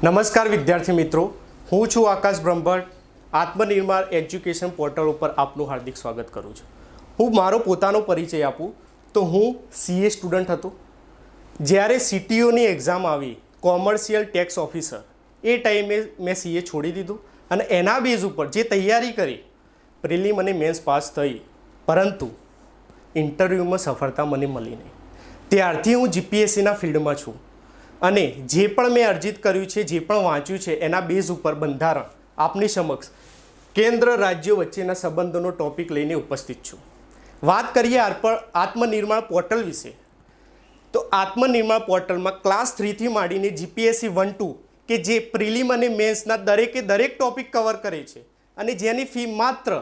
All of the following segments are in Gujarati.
નમસ્કાર વિદ્યાર્થી મિત્રો, હું છું આકાશ બ્રહ્મભટ્ટ. આત્મનિર્માણ એજ્યુકેશન પોર્ટલ ઉપર આપનું હાર્દિક સ્વાગત કરું છું. હું મારો પોતાનો પરિચય આપું તો હું સીએ સ્ટુડન્ટ હતો. જ્યારે સીટીઓની એક્ઝામ આવી, કોમર્શિયલ ટેક્સ ઓફિસર, એ ટાઈમે મેં સીએ છોડી દીધું અને એના બેઝ ઉપર જે તૈયારી કરી, પ્રિલિમ અને મેન્સ પાસ થઈ, પરંતુ ઇન્ટરવ્યૂમાં સફળતા મને મળી નહીં. ત્યારથી હું જીપીએસસીના ફિલ્ડમાં છું અને જે પણ મેં અર્જિત કર્યું છે, જે પણ વાંચ્યું છે, એના બેઝ ઉપર બંધારણ આપની સમક્ષ કેન્દ્ર રાજ્યો વચ્ચેના સંબંધોનો ટોપિક લઈને ઉપસ્થિત છું. વાત કરીએ આત્મનિર્માણ પોર્ટલ વિશે, તો આત્મનિર્માણ પોર્ટલમાં ક્લાસ 3થી માંડીને જીપીએસસી 1-2 કે જે પ્રિલિમ અને મેન્સના દરેકે દરેક ટોપિક કવર કરે છે અને જેની ફી માત્ર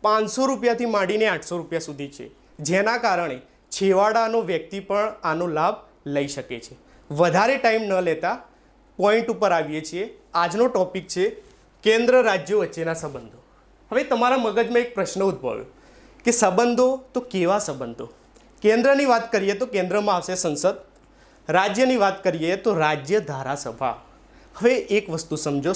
500 રૂપિયાથી માંડીને 800 રૂપિયા સુધી છે, જેના કારણે છેવાડાનો વ્યક્તિ પણ આનો લાભ લઈ શકે છે. વધારે ટાઈમ ન લેતા પોઈન્ટ ઉપર આવીએ છીએ. આજનો ટોપિક છે કેન્દ્ર રાજ્યો વચ્ચેના સંબંધો. હવે તમારા મગજમાં એક પ્રશ્ન ઉદ્ભવ્યો કે સંબંધો તો કેવા સંબંધો? કેન્દ્રની વાત કરીએ તો કેન્દ્રમાં આવશે સંસદ, રાજ્યની વાત કરીએ તો રાજ્ય ધારાસભા. હવે એક વસ્તુ સમજો,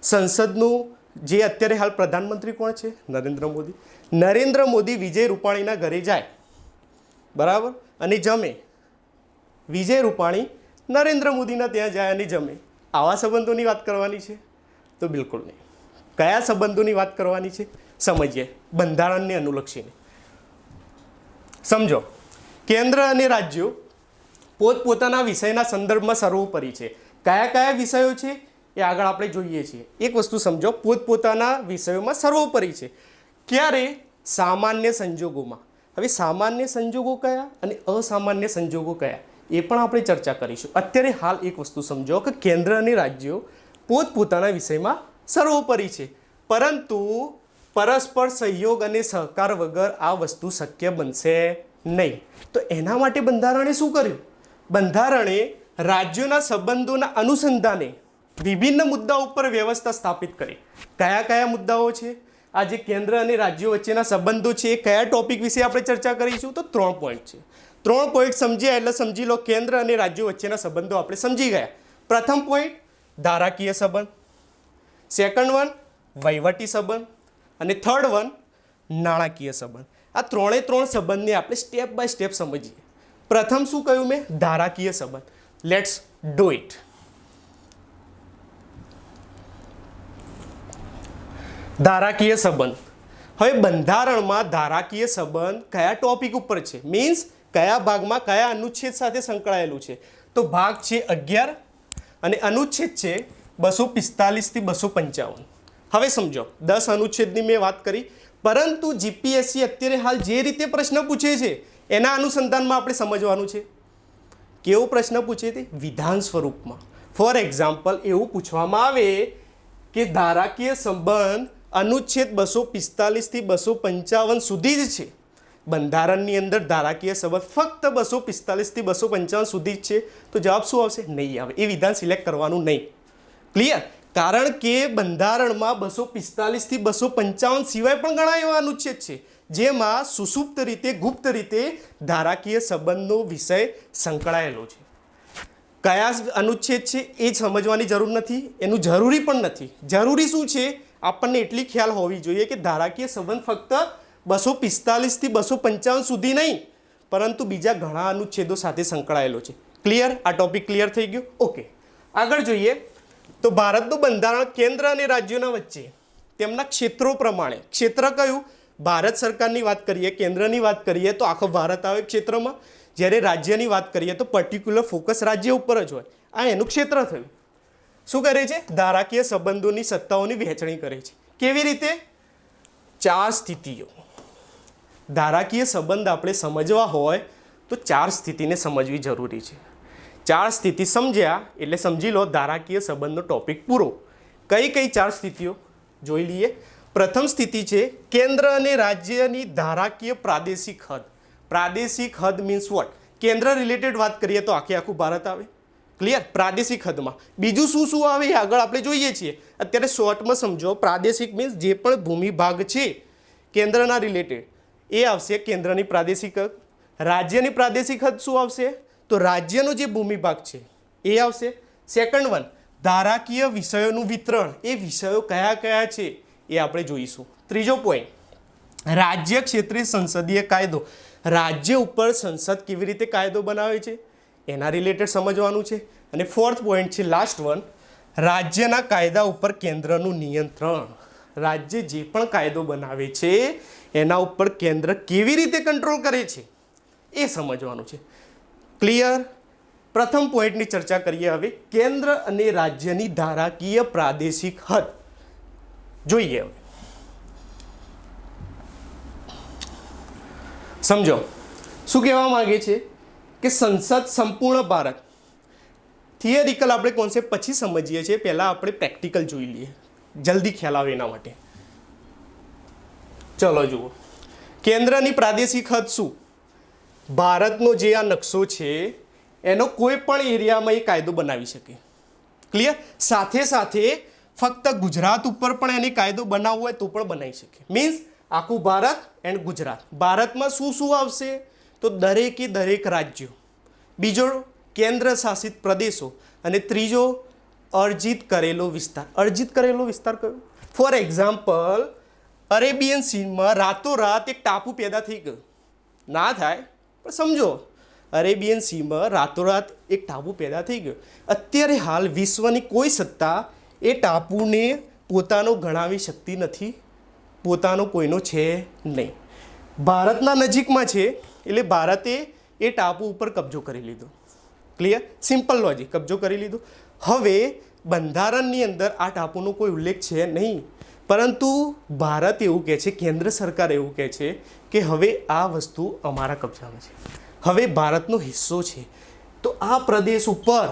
સંસદનું જે અત્યારે હાલ પ્રધાનમંત્રી કોણ છે? નરેન્દ્ર મોદી. નરેન્દ્ર મોદી વિજય રૂપાણીના ઘરે જાય, બરાબર, અને જમે. વિજય રૂપાણી નરેન્દ્ર મોદીના ત્યાં જાય અને જમે. આવા સંબંધોની વાત કરવાની છે? તો બિલકુલ નહીં. કયા સંબંધોની વાત કરવાની છે? સમજીએ, બંધારણને અનુલક્ષીને. સમજો, કેન્દ્ર અને રાજ્યો પોતપોતાના વિષયના સંદર્ભમાં સર્વોપરી છે. કયા કયા વિષયો છે એ આગળ આપણે જોઈએ છીએ. એક વસ્તુ સમજો, પોતપોતાના વિષયોમાં સર્વોપરી છે. ક્યારે? સામાન્ય સંજોગોમાં. હવે સામાન્ય સંજોગો કયા અને અસામાન્ય સંજોગો કયા, એ પણ આપણે ચર્ચા કરીશું. અત્યારે હાલ એક વસ્તુ સમજો કે કેન્દ્ર અને રાજ્યો પોતપોતાના વિષયમાં સર્વોપરી છે, પરંતુ પરસ્પર સહયોગ અને સહકાર વગર આ વસ્તુ શક્ય બનશે નહીં. તો એના માટે બંધારણે શું કર્યું? બંધારણે રાજ્યોના સંબંધોના અનુસંધાને વિભિન્ન મુદ્દાઓ ઉપર વ્યવસ્થા સ્થાપિત કરી. કયા કયા મુદ્દાઓ છે? આ જે કેન્દ્ર અને રાજ્યો વચ્ચેના સંબંધો છે એ કયા ટોપિક વિશે આપણે ચર્ચા કરીશું? તો 3 પોઈન્ટ છે. 3 પોઈન્ટ સમજ્યા એટલે સમજી લો કેન્દ્ર અને રાજ્યો વચ્ચેના સંબંધો આપણે સમજી ગયા. પ્રથમ પોઈન્ટ ધારાકીય સંબંધ, સેકન્ડ વન વહીવટી સંબંધ અને થર્ડ વન નાણાકીય સંબંધ. આ 3 સંબંધને આપણે સ્ટેપ બાય સ્ટેપ સમજીએ. પ્રથમ શું કહ્યું મેં? ધારાકીય સંબંધ. Let's do it. ધારાકીય સંબંધ. હવે બંધારણમાં ધારાકીય સંબંધ કયા ટોપિક ઉપર છે, મીન્સ કયા ભાગમાં કયા અનુચ્છેદ સાથે સંકળાયેલું છે? તો ભાગ છે 11 અને અનુચ્છેદ છે 245 થી 255. હવે સમજો, 10 અનુચ્છેદની મેં વાત કરી, પરંતુ જીપીએસસી અત્યારે હાલ જે રીતે પ્રશ્ન પૂછે છે એના અનુસંધાનમાં આપણે સમજવાનું છે. કેવો પ્રશ્ન પૂછે તે? વિધાન સ્વરૂપમાં. ફોર એક્ઝામ્પલ, એવું પૂછવામાં આવે કે ધારાકીય સંબંધ અનુચ્છેદ 245 થી 255 સુધી જ છે. બંધારણની અંદર ધારાકીય સંબંધ ફક્ત 245 થી 255 સુધી જ છે. તો જવાબ શું આવશે? નહીં આવે. એ વિધાન સિલેક્ટ કરવાનું નહીં. ક્લિયર? કારણ કે બંધારણમાં 245 થી 255 સિવાય પણ ઘણા એવા અનુચ્છેદ છે જેમાં સુષુપ્ત રીતે, ગુપ્ત રીતે ધારાકીય સંબંધનો વિષય સંકળાયેલો છે. કયા અનુચ્છેદ છે એ સમજવાની જરૂર નથી, એનું જરૂરી પણ નથી. જરૂરી શું છે? આપણને એટલી ખ્યાલ હોવી જોઈએ કે ધારાકીય સંબંધ ફક્ત 245 થી 255 સુધી નહીં, પરંતુ બીજા ઘણા અનુચ્છેદો સાથે સંકળાયેલો છે. ક્લિયર? આ ટોપિક ક્લિયર થઈ ગયો? ઓકે, આગળ જોઈએ તો ભારતનું બંધારણ કેન્દ્ર અને રાજ્યોના વચ્ચે તેમના ક્ષેત્રો પ્રમાણે. ક્ષેત્ર કયું? ભારત સરકારની વાત કરીએ, કેન્દ્રની વાત કરીએ તો આખો ભારત આવે ક્ષેત્રમાં. જ્યારે રાજ્યની વાત કરીએ તો પર્ટિક્યુલર ફોકસ રાજ્ય ઉપર જ હોય. આ એનું ક્ષેત્ર થયું. શું કરે છે? ધારાકીય સંબંધોની સત્તાઓની વહેંચણી કરે છે. કેવી રીતે? 4 સ્થિતિઓ. ધારાકીય સંબંધ આપણે સમજવા હોય તો 4 સ્થિતિને સમજવી જરૂરી છે. 4 સ્થિતિ સમજ્યા એટલે સમજી લો ધારાકીય સંબંધનો ટોપિક પૂરો. કઈ કઈ 4 સ્થિતિઓ જોઈ લઈએ. પ્રથમ સ્થિતિ છે કેન્દ્ર અને રાજ્યની ધારાકીય પ્રાદેશિક હદ. પ્રાદેશિક હદ મીન્સ વોટ? કેન્દ્ર રિલેટેડ વાત કરીએ તો આખું ભારત આવે. ક્લિયર? પ્રાદેશિક હદમાં બીજું શું શું આવે એ આગળ આપણે જોઈએ છીએ. અત્યારે શોર્ટમાં સમજો, પ્રાદેશિક મીન્સ જે પણ ભૂમિ ભાગ છે કેન્દ્રના રિલેટેડ એ આવશે કેન્દ્રની પ્રાદેશિક હદ. રાજ્યની પ્રાદેશિક હદ શું આવશે? તો રાજ્યનો જે ભૂમિ ભાગ છે એ આવશે. સેકન્ડ વન ધારાકીય વિષયોનું વિતરણ, એ વિષયો કયા કયા છે એ આપણે જોઈશું. ત્રીજો પોઈન્ટ, રાજ્ય ક્ષેત્રે સંસદીય કાયદો, રાજ્ય ઉપર સંસદ કેવી રીતે કાયદો બનાવે છે એના રિલેટેડ સમજવાનું છે. અને ફોર્થ પોઈન્ટ છે લાસ્ટ વન, રાજ્યના કાયદા ઉપર કેન્દ્રનું નિયંત્રણ, રાજ્ય જે પણ કાયદો બનાવે છે એના ઉપર કેન્દ્ર કેવી રીતે કંટ્રોલ કરે છે એ સમજવાનું છે. ક્લિયર? પ્રથમ પોઈન્ટની ચર્ચા કરીએ હવે, કેન્દ્ર અને રાજ્યની ધારાકીય પ્રાદેશિક હદ જોઈએ. હવે સમજો શું કહેવા માંગે છે કે સંસદ સંપૂર્ણ ભારત. થિયરિકલ આપણે કોન્સેપ્ટ પછી સમજીએ છીએ, પહેલાં આપણે પ્રેક્ટિકલ જોઈ લઈએ, જલ્દી ખ્યાલ આવે એના માટે. ચલો જુઓ, કેન્દ્રની પ્રાદેશિક હદ શું? ભારતનો જે આ નકશો છે એનો કોઈ પણ એરિયામાં એ કાયદો બનાવી શકે. ક્લિયર? સાથે સાથે ફક્ત ગુજરાત ઉપર પણ એને કાયદો બનાવવો હોય તો પણ બનાવી શકે. મીન્સ આખું ભારત એન્ડ ગુજરાત. ભારતમાં શું શું આવશે? તો દરેકે દરેક રાજ્યો, બીજો કેન્દ્ર શાસિત પ્રદેશો, અને ત્રીજો અર્જિત કરેલો વિસ્તાર. અર્જિત કરેલો વિસ્તાર કયો? ફોર એક્ઝામ્પલ, અરેબિયન સીમાં રાતોરાત એક ટાપુ પેદા થઈ ગયો. ના થાય પણ સમજો, અરેબિયન સીમાં રાતોરાત એક ટાપુ પેદા થઈ ગયો. અત્યારે હાલ વિશ્વની કોઈ સત્તા એ ટાપુને પોતાનો ગણાવી શકતી નથી, પોતાનો કોઈનો છે નહીં. ભારતના નજીકમાં છે એટલે ભારતે એ ટાપુ ઉપર કબજો કરી લીધો. ક્લિયર? સિમ્પલ લોજિક, કબજો કરી લીધો. હવે બંધારણની અંદર આ ટાપુનો કોઈ ઉલ્લેખ છે નહીં, પરંતુ ભારત એવું કહે છે, કેન્દ્ર સરકાર એવું કહે છે કે હવે આ વસ્તુ અમારા કબજામાં છે, હવે ભારતનો હિસ્સો છે, તો આ પ્રદેશ ઉપર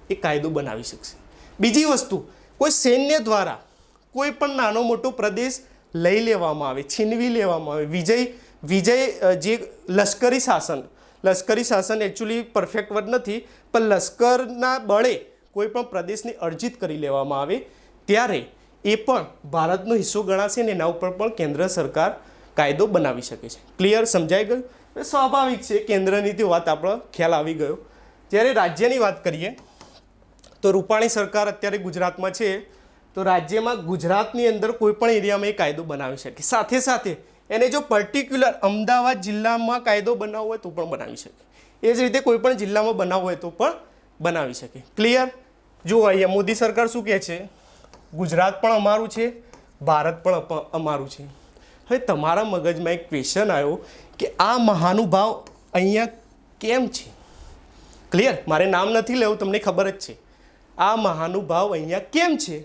એ કાયદો બનાવી શકશે. બીજી વસ્તુ, કોઈ સૈન્ય દ્વારા કોઈ પણ નાનો મોટો પ્રદેશ લઈ લેવામાં આવે, છીનવી લેવામાં આવે, વિજય જે લશ્કરી શાસન એકચ્યુઅલી પરફેક્ટ વર્ડ નથી, પણ લશ્કરના બળે કોઈ પણ પ્રદેશને અર્જિત કરી લેવામાં આવે ત્યારે એ પણ ભારતનો હિસ્સો ગણાશે ને એના ઉપર પણ કેન્દ્ર સરકાર કાયદો બનાવી શકે છે. ક્લિયર? સમજાઈ ગયું? સ્વાભાવિક છે, કેન્દ્રની તે વાત આપણો ખ્યાલ આવી ગયો. જ્યારે રાજ્યની વાત કરીએ તો રૂપાણી સરકાર અત્યારે ગુજરાતમાં છે, તો રાજ્યમાં ગુજરાતની અંદર કોઈ પણ એરિયામાં એ કાયદો બનાવી શકે. સાથે સાથે એને જો પર્ટિક્યુલર અમદાવાદ જિલ્લામાં કાયદો બનાવવો હોય તો પણ બનાવી શકે. એ જ રીતે કોઈ પણ જિલ્લામાં બનાવવો હોય તો પણ બનાવી શકે. ક્લિયર? જુઓ અહીંયા મોદી સરકાર શું કહે છે? ગુજરાત પણ અમારું છે, ભારત પણ અમારું છે. હવે તમારા મગજમાં એક ક્વેશ્ચન આવ્યો કે આ મહાનુભાવ અહીંયા કેમ છે? ક્લિયર? મારે નામ નથી લેવું, તમને ખબર જ છે. આ મહાનુભાવ અહીંયા કેમ છે?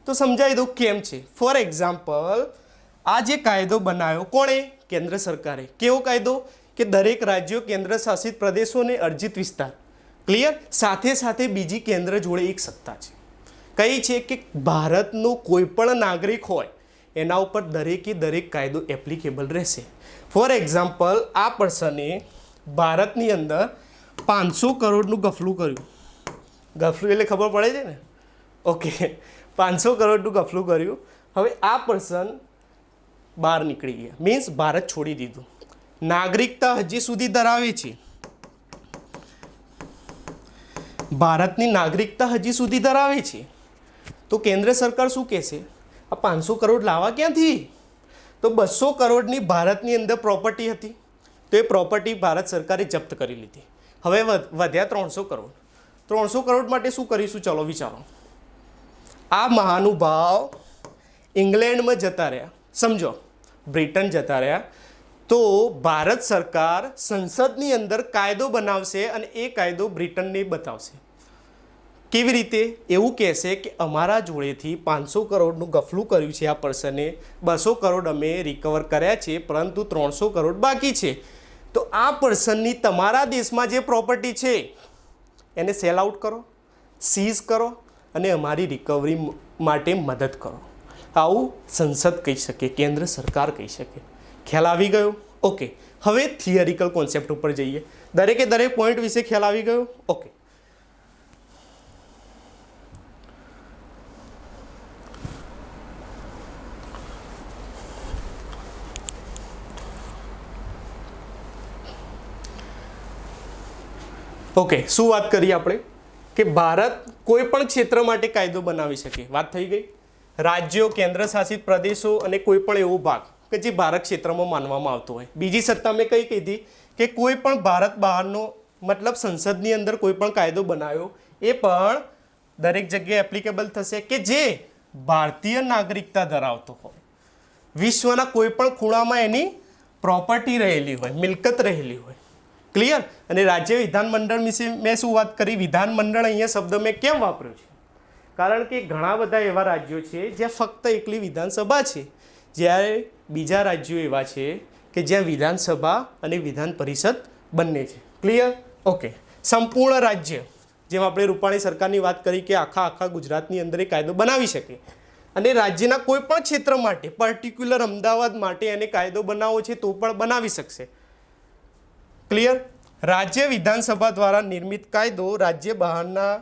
તો સમજાવી દઉં કેમ છે. ફોર એક્ઝામ્પલ, આ જે કાયદો બનાવ્યો કોણે? કેન્દ્ર સરકારે. કેવો કાયદો? કે દરેક રાજ્યો કેન્દ્ર શાસિત પ્રદેશોને અર્જિત વિસ્તાર. ક્લિયર? સાથે સાથે બીજી કેન્દ્ર જોડે એક સત્તા છે. કઈ છે? કે ભારતનો કોઈ પણ નાગરિક હોય એના ઉપર દરેકે દરેક કાયદો એપ્લિકેબલ રહેશે. ફોર એક્ઝામ્પલ, આ પર્સને ભારતની અંદર 500 કરોડનું ગફલું કર્યું. ગફલું એટલે ખબર પડે છે ને? ઓકે, 500 કરોડનું ગફલું કર્યું. હવે આ પર્સન બહાર નીકળી ગયા, મીન્સ ભારત છોડી દીધું. નાગરિકતા હજી સુધી ધરાવે છે, ભારતની નાગરિકતા હજી સુધી ધરાવે છે, તો કેન્દ્ર સરકાર શું કહેશે? આ 500 કરોડ લાવવા ક્યાંથી? તો 200 કરોડની ભારતની અંદર પ્રોપર્ટી હતી, તો એ પ્રોપર્ટી ભારત સરકારે જપ્ત કરી લીધી. હવે વધ્યા 300 કરોડ. 300 કરોડ માટે શું કરીશું? ચલો વિચારો. આ મહાનુભાવ ઇંગ્લેન્ડમાં જતા રહ્યા, સમજો બ્રિટન જતા રહ્યા, તો ભારત સરકાર સંસદની અંદર કાયદો બનાવશે અને એ કાયદો બ્રિટનને બતાવશે. કેવી રીતે? એવું કહેશે કે અમારા જોડેથી 500 કરોડનું ગફલું કર્યું છે આ પર્સને, 200 કરોડ અમે રિકવર કર્યા છે, પરંતુ 300 કરોડ બાકી છે. તો આ પર્સનની તમારા દેશમાં જે પ્રોપર્ટી છે એને સેલ આઉટ કરો, સીઝ કરો અને અમારી રિકવરી માટે મદદ કરો. આવું સંસદ કહી શકે, કેન્દ્ર સરકાર કહી શકે. ખ્યાલ આવી ગયો? ઓકે, હવે થિયરિકલ કોન્સેપ્ટ ઉપર જઈએ. દરેકે દરેક પોઈન્ટ વિશે ખ્યાલ આવી ગયો? ઓકે. ઓકે, શું વાત કરીએ આપણે? કે ભારત કોઈ પણ ક્ષેત્ર માટે કાયદો બનાવી શકે. વાત થઈ ગઈ. રાજ્યો, કેન્દ્ર શાસિત પ્રદેશો અને કોઈ પણ એવો ભાગ કે જે ભારત ક્ષેત્રમાં માનવામાં આવતો હોય. બીજી સત્તા મેં કઈ કીધી કે કોઈ પણ ભારત બહારનો મતલબ સંસદની અંદર કોઈ પણ કાયદો બનાવ્યો એ પણ દરેક જગ્યાએ એપ્લિકેબલ થશે કે જે ભારતીય નાગરિકતા ધરાવતો હોય, વિશ્વના કોઈ પણ ખૂણામાં એની પ્રોપર્ટી રહેલી હોય, મિલકત રહેલી હોય. ક્લિયર. અને રાજ્ય વિધાનમંડળ વિશે મેં શું વાત કરી? વિધાનમંડળ અહીંયા શબ્દ મેં કેમ વાપર્યો છે? કારણ કે ઘણા બધા એવા રાજ્યો છે જ્યાં ફક્ત એકલી વિધાનસભા છે, જ્યારે બીજા રાજ્યો એવા છે કે જ્યાં વિધાનસભા અને વિધાન પરિષદ બંને છે. ક્લિયર. ઓકે. સંપૂર્ણ રાજ્ય, જેમ આપણે રૂપાણી સરકારની વાત કરી કે આખા ગુજરાતની અંદર એ કાયદો બનાવી શકે, અને રાજ્યના કોઈ પણ ક્ષેત્ર માટે, પર્ટિક્યુલર અમદાવાદ માટે એને કાયદો બનાવવો છે તો પણ બનાવી શકશે. ક્લિયર. રાજ્ય વિધાનસભા દ્વારા નિર્મિત કાયદો રાજ્ય બહારના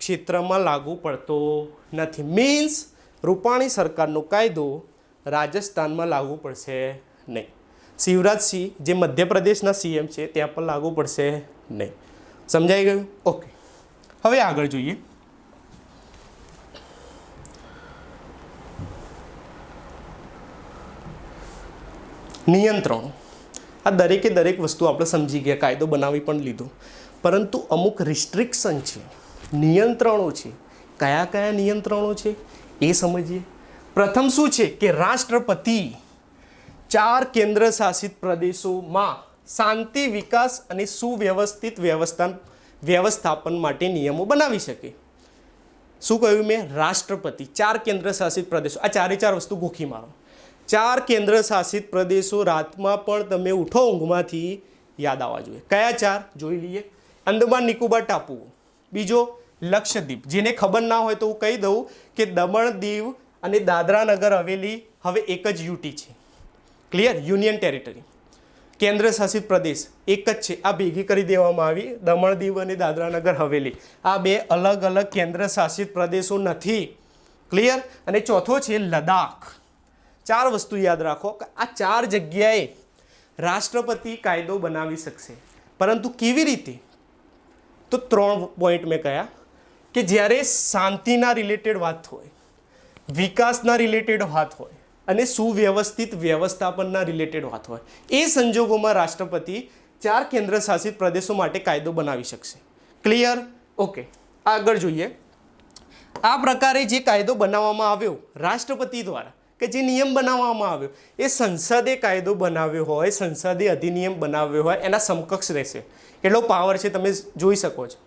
ક્ષેત્રમાં લાગુ પડતો નથી. મીન્સ રૂપાણી સરકારનો કાયદો રાજસ્થાનમાં લાગુ પડશે નહીં. શિવરાજસિંહ જે મધ્યપ્રદેશના સીએમ છે ત્યાં પણ લાગુ પડશે નહીં. સમજાઈ ગયું? ઓકે. હવે આગળ જોઈએ. નિયંત્રણો. આ દરેકે દરેક વસ્તુ આપણે સમજી ગયા, કાયદો બનાવી પણ લીધો, પરંતુ અમુક રિસ્ટ્રિક્શન છે, નિયંત્રણો છે. કયા કયા નિયંત્રણો છે એ સમજીએ. પ્રથમ શું છે કે રાષ્ટ્રપતિ 4 કેન્દ્ર શાસિત પ્રદેશોમાં શાંતિ, વિકાસ અને સુવ્યવસ્થિત વ્યવસ્થાપન માટે નિયમો બનાવી શકે. શું કહ્યું મેં? રાષ્ટ્રપતિ 4 કેન્દ્ર શાસિત પ્રદેશો. આ ચારે ચાર વસ્તુ ગોખી મારો. 4 કેન્દ્ર શાસિત પ્રદેશો રાતમાં પણ તમે ઉઠો ઊંઘમાંથી યાદ આવવા જોઈએ. કયા 4 જોઈ લઈએ. અંદમાન નિકોબાર ટાપુઓ, બીજો લક્ષદ્વીપ. જેને ખબર ના હોય તો હું કહી દઉં કે દમણ, દીવ અને દાદરા નગર હવેલી હવે એક જ યુટી છે. ક્લિયર. Union territory. કેન્દ્ર શાસિત પ્રદેશ એક જ છે, આ ભેગી કરી દેવામાં આવી. દમણ, દીવ અને દાદરા નગર હવેલી આ બે અલગ અલગ કેન્દ્ર શાસિત પ્રદેશો નથી. ક્લિયર. અને ચોથો છે લદ્દાખ. 4 વસ્તુ યાદ રાખો કે આ 4 જગ્યાએ રાષ્ટ્રપતિ કાયદો બનાવી શકશે. પરંતુ કેવી રીતે? તો 3 પોઈન્ટ મેં કહ્યા કે જ્યારે શાંતિના રિલેટેડ વાત હોય, વિકાસના રિલેટેડ વાત હોય અને સુવ્યવસ્થિત વ્યવસ્થાપનના રિલેટેડ વાત હોય, એ સંજોગોમાં રાષ્ટ્રપતિ 4 કેન્દ્ર શાસિત પ્રદેશો માટે કાયદો બનાવી શકશે. ક્લિયર. ઓકે. આગળ જોઈએ. આ પ્રકારે જે કાયદો બનાવવામાં આવ્યો રાષ્ટ્રપતિ દ્વારા, કે જે નિયમ બનાવવામાં આવ્યો એ સંસદે કાયદો બનાવ્યો હોય, સંસદે અધિનિયમ બનાવ્યો હોય એના સમકક્ષ રહેશે. એટલો પાવર છે, તમે જોઈ શકો છો.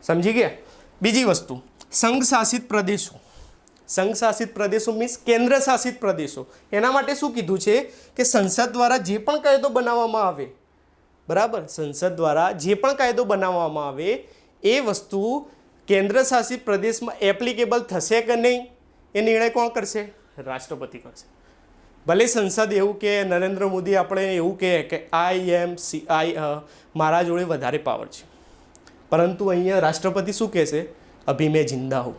સમજી ગયા? બીજી વસ્તુ, સંઘ શાસિત પ્રદેશો. સંઘ શાસિત પ્રદેશો મીન્સ કેન્દ્ર શાસિત પ્રદેશો. એના માટે શું કીધું છે કે સંસદ દ્વારા જે પણ કાયદો બનાવવામાં આવે, બરાબર, સંસદ દ્વારા જે પણ કાયદો બનાવવામાં આવે એ વસ્તુ કેન્દ્ર શાસિત પ્રદેશમાં એપ્લિકેબલ થશે કે નહીં એ નિર્ણય કોણ કરશે? રાષ્ટ્રપતિ કરશે. ભલે સંસદ એવું કે નરેન્દ્ર મોદી આપણે એવું કહે કે મારા જોડે વધારે પાવર છે, પરંતુ અહીંયા રાષ્ટ્રપતિ શું કહેશે? અભી મેં જિંદા હું.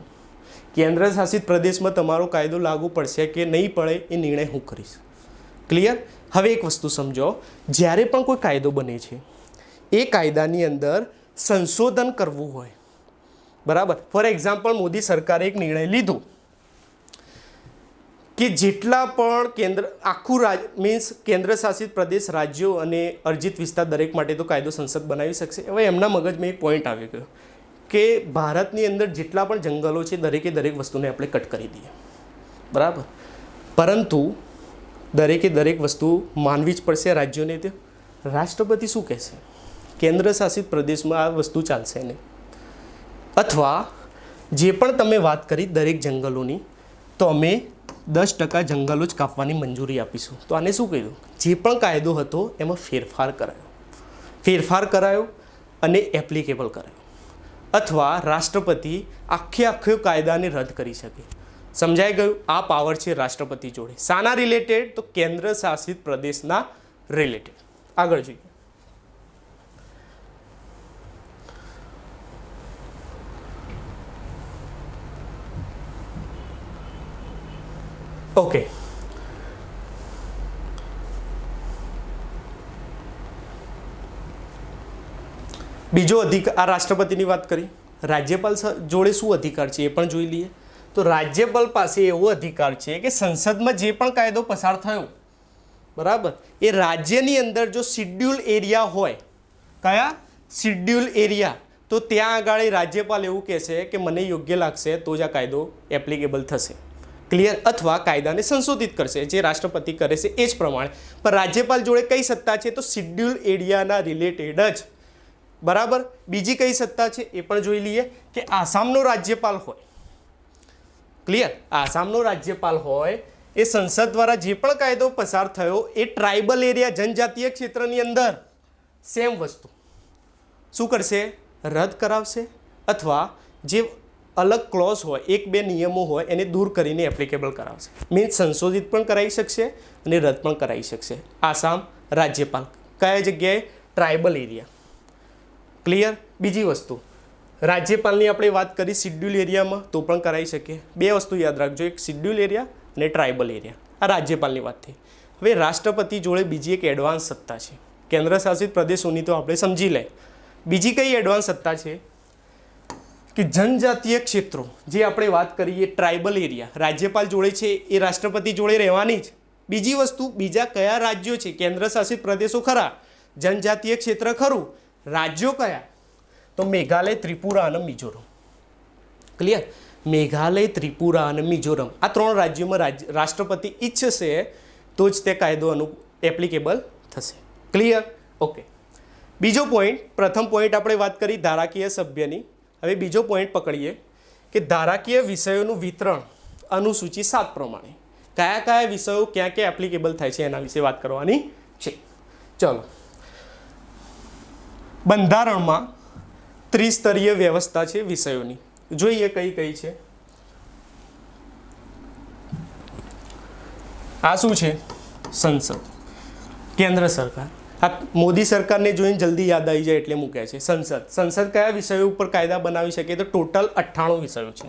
કેન્દ્ર શાસિત પ્રદેશમાં તમારો કાયદો લાગુ પડશે કે નહીં પડે એ નિર્ણય હું કરીશ. ક્લિયર. હવે એક વસ્તુ સમજો, જ્યારે પણ કોઈ કાયદો બને છે એ કાયદાની અંદર સંશોધન કરવું હોય, બરાબર. ફોર એક્ઝામ્પલ, મોદી સરકારે એક નિર્ણય લીધો કે જેટલા પણ આખું મીન્સ કેન્દ્ર શાસિત પ્રદેશ, રાજ્યો અને અર્જિત વિસ્તાર દરેક માટે તો કાયદો સંસદ બનાવી શકશે. હવે એમના મગજમાં એક પોઈન્ટ આવી ગયો કે ભારતની અંદર જેટલા પણ જંગલો છે દરેકે દરેક વસ્તુને આપણે કટ કરી દઈએ, બરાબર. પરંતુ દરેકે દરેક વસ્તુ માનવી જ પડશે રાજ્યોને. તે રાષ્ટ્રપતિ શું કહેશે? કેન્દ્ર શાસિત પ્રદેશમાં આ વસ્તુ ચાલશે નહીં. અથવા જે પણ તમે વાત કરી દરેક જંગલોની, તો અમે 10% જંગલો જ કાપવાની મંજૂરી આપીશું. તો આને શું કહ્યું? જે પણ કાયદો હતો એમાં ફેરફાર કરાયો અને એપ્લિકેબલ કરાયો. અથવા રાષ્ટ્રપતિ આખે કાયદાને રદ કરી શકે. સમજાઈ ગયું? આ પાવર છે રાષ્ટ્રપતિ જોડે. શાના રિલેટેડ? તો કેન્દ્ર શાસિત પ્રદેશના રિલેટેડ. આગળ જોઈએ. ઓકે. બીજો અધિકાર, આ રાષ્ટ્રપતિની વાત કરી. રાજ્યપાલ જોડે શું અધિકાર છે એ પણ જોઈ લઈએ. તો રાજ્યપાલ પાસે એવો અધિકાર છે કે સંસદમાં જે પણ કાયદો પસાર થયો, બરાબર, એ રાજ્યની અંદર જો શિડ્યુલ એરિયા હોય, કયા શિડ્યુલ એરિયા, તો ત્યાં આગળ રાજ્યપાલ એવું કહેશે કે મને યોગ્ય લાગશે તો જ આ કાયદો એપ્લિકેબલ થશે. ક્લિયર? અથવા કાયદાને સંશોધિત કરશે, જે રાષ્ટ્રપતિ કરે છે એ જ પ્રમાણે. પણ રાજ્યપાલ જોડે કઈ સત્તા છે? તો શિડ્યુલ એરિયાના રિલેટેડ જ. બરાબર. બીજી કઈ સત્તા છે એ પણ જોઈ લઈએ કે આસામનો રાજ્યપાલ હોય, ક્લિયર, આસામનો રાજ્યપાલ હોય, એ સંસદ દ્વારા જે પણ કાયદો પસાર થયો એ ટ્રાઇબલ એરિયા જનજાતીય ક્ષેત્રની અંદર સેમ વસ્તુ શું કરશે? રદ કરાવશે, અથવા જે અલગ ક્લોઝ હોય, એક બે નિયમો હોય એને દૂર કરીને એપ્લિકેબલ કરાવશે. મીન્સ સંશોધિત પણ કરાવી શકશે અને રદ પણ કરાવી શકશે. આસામ રાજ્યપાલ કયા જગ્યાએ? Tribal area. ક્લિયર? બીજી વસ્તુ, રાજ્યપાલની આપણે વાત કરી શિડ્યુલ એરિયામાં તો પણ કરાવી શકીએ. બે વસ્તુ યાદ રાખજો, એક શિડ્યુલ એરિયા અને ટ્રાઇબલ એરિયા. આ રાજ્યપાલની વાત થઈ. હવે રાષ્ટ્રપતિ જોડે બીજી એક એડવાન્સ સત્તા છે. કેન્દ્ર શાસિત પ્રદેશોની તો આપણે સમજી લે. બીજી કઈ એડવાન્સ સત્તા છે કે જનજાતીય ક્ષેત્રો, જે આપણે વાત કરીએ ટ્રાઇબલ એરિયા, રાજ્યપાલ જોડે છે એ રાષ્ટ્રપતિ જોડે રહેવાની જ. બીજી વસ્તુ, બીજા કયા રાજ્યો છે? કેન્દ્ર શાસિત પ્રદેશો ખરા, જનજાતીય ક્ષેત્ર ખરું, રાજ્યો કયા? તો મેઘાલય, ત્રિપુરા અને મિઝોરમ. ક્લિયર? મેઘાલય, ત્રિપુરા અને મિઝોરમ, આ ત્રણ રાજ્યોમાં રાષ્ટ્રપતિ ઈચ્છશે તો જ તે કાયદો એપ્લિકેબલ થશે. ક્લિયર? ઓકે. બીજો પોઈન્ટ, પ્રથમ પોઈન્ટ આપણે વાત કરી ધારાકીય સભ્યની. હવે બીજો પોઈન્ટ પકડીએ કે ધારાકીય વિષયોનું વિતરણ અનુસૂચિ 7 પ્રમાણે કયા કયા વિષયો ક્યાં ક્યાં એપ્લિકેબલ થાય છે એના વિશે વાત કરવાની છે. ચલો, બંધારણમાં ત્રિસ્તરીય વ્યવસ્થા છે વિષયોની. જોઈએ કઈ કઈ છે. આ શું છે? સંસદ, કેન્દ્ર સરકાર. આ મોદી સરકારને જોઈને જલ્દી યાદ આવી જાય એટલે મૂક્યા છે. સંસદ કયા વિષયો ઉપર કાયદા બનાવી શકે? તો ટોટલ 98 વિષયો છે.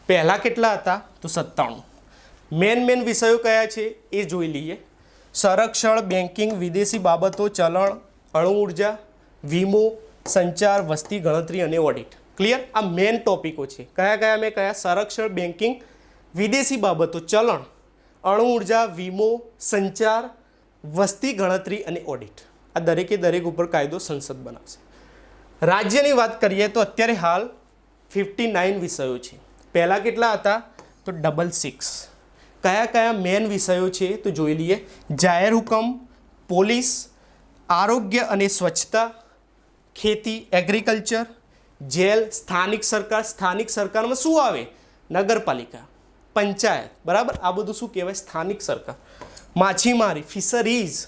પહેલા કેટલા હતા? તો 97. મેન વિષયો કયા છે એ જોઈ લઈએ. સંરક્ષણ, બેન્કિંગ, વિદેશી બાબતો, ચલણ, અણુ ઉર્જા, વીમો, સંચાર, વસ્તી ગણતરી અને ઓડિટ. ક્લિયર? આ મેન ટોપિકો છે. કયા કયા મેં કયા? સંરક્ષણ, બેન્કિંગ, વિદેશી બાબતો, ચલણ, અણુ ઉર્જા, વીમો, સંચાર, વસ્તી ગણતરી અને ઓડિટ. આ દરેકે દરેક ઉપર કાયદો સંસદ બનાવશે. રાજ્યની વાત કરીએ તો અત્યારે હાલ 59 વિષયો છે. પહેલાં કેટલા હતા? તો 66. કયા કયા મેન વિષયો છે તો જોઈ લઈએ. જાહેર હુકમ, પોલીસ, આરોગ્ય અને સ્વચ્છતા, ખેતી, એગ્રીકલ્ચર, જેલ, સ્થાનિક સરકાર. સ્થાનિક સરકારમાં શું આવે? નગરપાલિકા, પંચાયત. બરાબર, આ બધું શું કહેવાય? સ્થાનિક સરકાર. માછીમારી, ફિશરીઝ,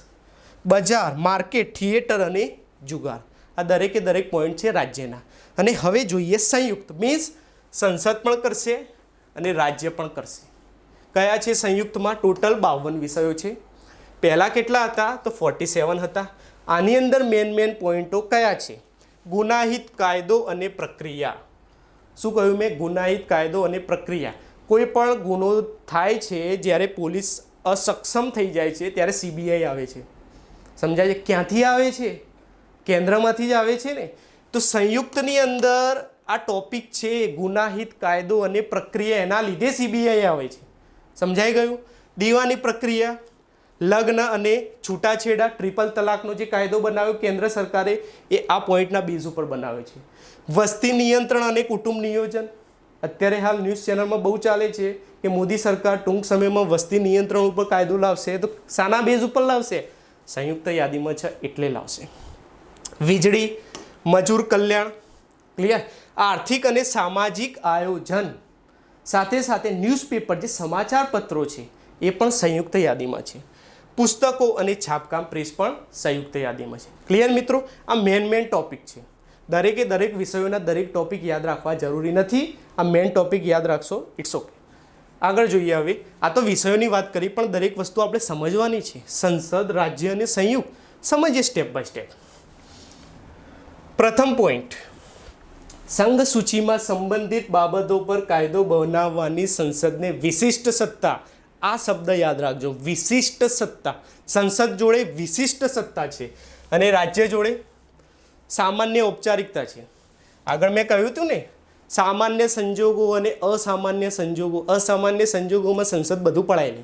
બજાર, માર્કેટ, થિયેટર અને જુગાર. આ દરેકે દરેક પોઈન્ટ છે રાજ્યના. અને હવે જોઈએ સંયુક્ત, મીન્સ સંસદ પણ કરશે અને રાજ્ય પણ કરશે. કયા છે સંયુક્તમાં? ટોટલ 52 વિષયો છે. પહેલાં કેટલા હતા? તો 47 હતા. આની અંદર મેન પોઈન્ટો કયા છે? ગુનાહિત કાયદો અને પ્રક્રિયા. શું કહ્યું મેં? ગુનાહિત કાયદો અને પ્રક્રિયા. કોઈ પણ ગુનો થાય છે, જ્યારે પોલીસ અસક્ષમ થઈ જાય છે ત્યારે સીબીઆઈ આવે છે. સમજાય છે? ક્યાંથી આવે છે? કેન્દ્રમાંથી જ આવે છે ને. તો સંયુક્તની અંદર આ ટોપિક છે ગુનાહિત કાયદો અને પ્રક્રિયા, એના લીધે સીબીઆઈ આવે છે. સમજાઈ ગયું? દીવાની પ્રક્રિયા, લગ્ન અને છૂટાછેડા, ટ્રિપલ તલાકનો જે કાયદો બનાવ્યો કેન્દ્ર સરકારે એ આ પોઈન્ટના બેઝ ઉપર બનાવે છે. વસ્તી નિયંત્રણ અને કુટુંબ નિયોજન. અત્યારે હાલ ન્યૂઝ ચેનલમાં બહુ ચાલે છે કે મોદી સરકાર ટૂંક સમયમાં વસ્તી નિયંત્રણ ઉપર કાયદો લાવશે. તો શાના બેઝ ઉપર લાવશે? સંયુક્ત યાદીમાં છે એટલે લાવશે. વીજળી, મજૂર કલ્યાણ. ક્લિયર? આર્થિક અને સામાજિક આયોજન, સાથે સાથે ન્યૂઝપેપર જે સમાચાર પત્રો છે એ પણ સંયુક્ત યાદીમાં છે. પુસ્તકો અને છાપકામ પ્રેસ પણ સંયુક્ત યાદીમાં છે. ક્લિયર મિત્રો? આ મેન ટોપિક છે. દરેકે દરેક વિષયોના દરેક ટોપિક યાદ રાખવા જરૂરી નથી. આ મેન ટોપિક યાદ રાખશો, ઇટ્સ ઓકે. આગળ જોઈએ. હવે આ તો વિષયોની વાત કરી, પણ દરેક વસ્તુ આપણે સમજવાની છે. સંસદ, રાજ્ય અને સંયુક્ત સમજીએ સ્ટેપ બાય સ્ટેપ. પ્રથમ પોઈન્ટ, સંઘ સૂચિમાં સંબંધિત બાબતો પર કાયદો બનાવવાની સંસદને વિશિષ્ટ સત્તા. આ શબ્દ યાદ રાખજો, વિશિષ્ટ સત્તા. સંસદ જોડે વિશિષ્ટ સત્તા છે અને રાજ્ય જોડે સામાન્ય ઔપચારિકતા છે. આગળ મેં કહ્યું હતું ને સામાન્ય સંજોગો અને અસામાન્ય સંજોગોમાં સંસદ બધું પડાય લે.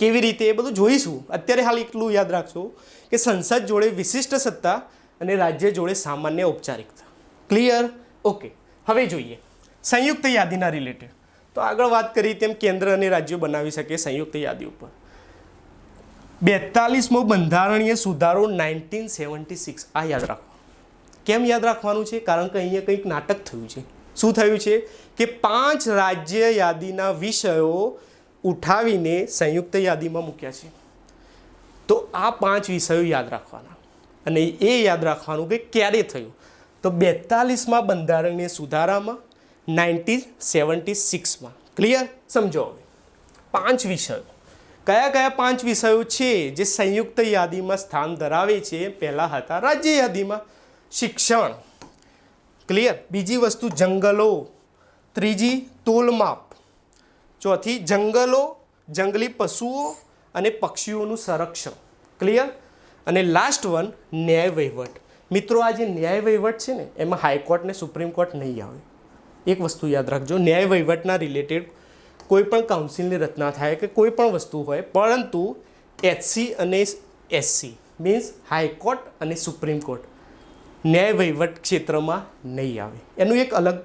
કેવી રીતે એ બધું જોઈશું. અત્યારે હાલ એટલું યાદ રાખજો કે સંસદ જોડે વિશિષ્ટ સત્તા અને રાજ્ય જોડે સામાન્ય ઔપચારિકતા. ક્લિયર? ઓકે. હવે જોઈએ સંયુક્ત યાદીના રિલેટેડ. તો આગળ વાત કરી તેમ કેન્દ્ર અને રાજ્યો બનાવી શકે સંયુક્ત યાદી ઉપર. 42મો બંધારણીય સુધારો 1976. આ યાદ રાખો. કેમ યાદ રાખવાનું છે? કારણ કે અહીંયા કંઈક નાટક થયું છે. શું થયું છે કે 5 રાજ્ય યાદીના વિષયો ઉઠાવીને સંયુક્ત યાદીમાં મૂક્યા છે. તો આ 5 વિષયો યાદ રાખવાના અને એ યાદ રાખવાનું કે ક્યારે થયું. તો 42મા બંધારણીય સુધારામાં 1976માં. ક્લિયર? સમજો. હવે 5 વિષયો કયા કયા 5 વિષયો છે જે સંયુક્ત યાદીમાં સ્થાન ધરાવે છે? પહેલા હતા રાજ્ય યાદીમાં શિક્ષણ. ક્લિયર? બીજી વસ્તુ જંગલો. ત્રીજી તોલમાપ. ચોથી જંગલો, જંગલી પશુઓ અને પક્ષીઓનું સંરક્ષણ. ક્લિયર? અને લાસ્ટ વન ન્યાય વહીવટ. મિત્રો આ જે ન્યાય વહીવટ છે ને એમાં હાઈકોર્ટ ને સુપ્રીમ કોર્ટ નહીં આવે. એક વસ્તુ યાદ રાખજો, ન્યાય વહીવટના રિલેટેડ કોઈ પણ કાઉન્સિલની રચના થાય કે કોઈ પણ વસ્તુ હોય, પરંતુ HC અને SC મીન્સ હાઈકોર્ટ અને સુપ્રીમ કોર્ટ ન્યાય વહીવટ ક્ષેત્રમાં નહીં આવે. એનું એક અલગ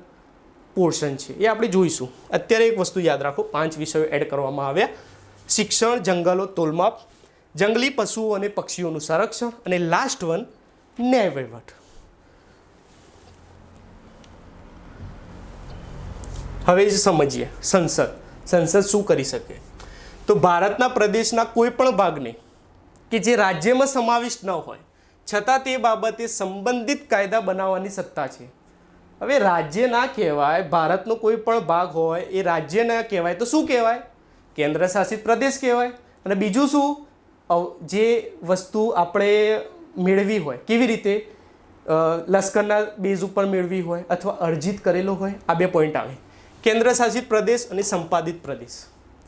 પોર્શન છે, એ આપણે જોઈશું. અત્યારે એક વસ્તુ યાદ રાખો, 5 વિષયો એડ કરવામાં આવ્યા: શિક્ષણ, જંગલો, તોલમાપ, જંગલી પશુઓ અને પક્ષીઓનું સંરક્ષણ અને લાસ્ટ વન ન્યાય વહીવટ. હવે જ સમજીએ સંસદ શું કરી શકે. તો ભારતના પ્રદેશના કોઈ પણ ભાગને કે જે રાજ્યમાં સમાવિષ્ટ ન હોય છતાં તે બાબતે સંબંધિત કાયદા બનાવવાની સત્તા છે. હવે રાજ્ય ના કહેવાય, ભારતનો કોઈ પણ ભાગ હોય એ રાજ્ય ના કહેવાય તો શું કહેવાય? કેન્દ્ર શાસિત પ્રદેશ કહેવાય. અને બીજું શું? જે વસ્તુ આપણે મેળવી હોય, કેવી રીતે? લશ્કરના બેઝ ઉપર મેળવી હોય અથવા અર્જિત કરેલો હોય. આ 2 પોઈન્ટ આવે: કેન્દ્ર શાસિત પ્રદેશ અને સંપાદિત પ્રદેશ.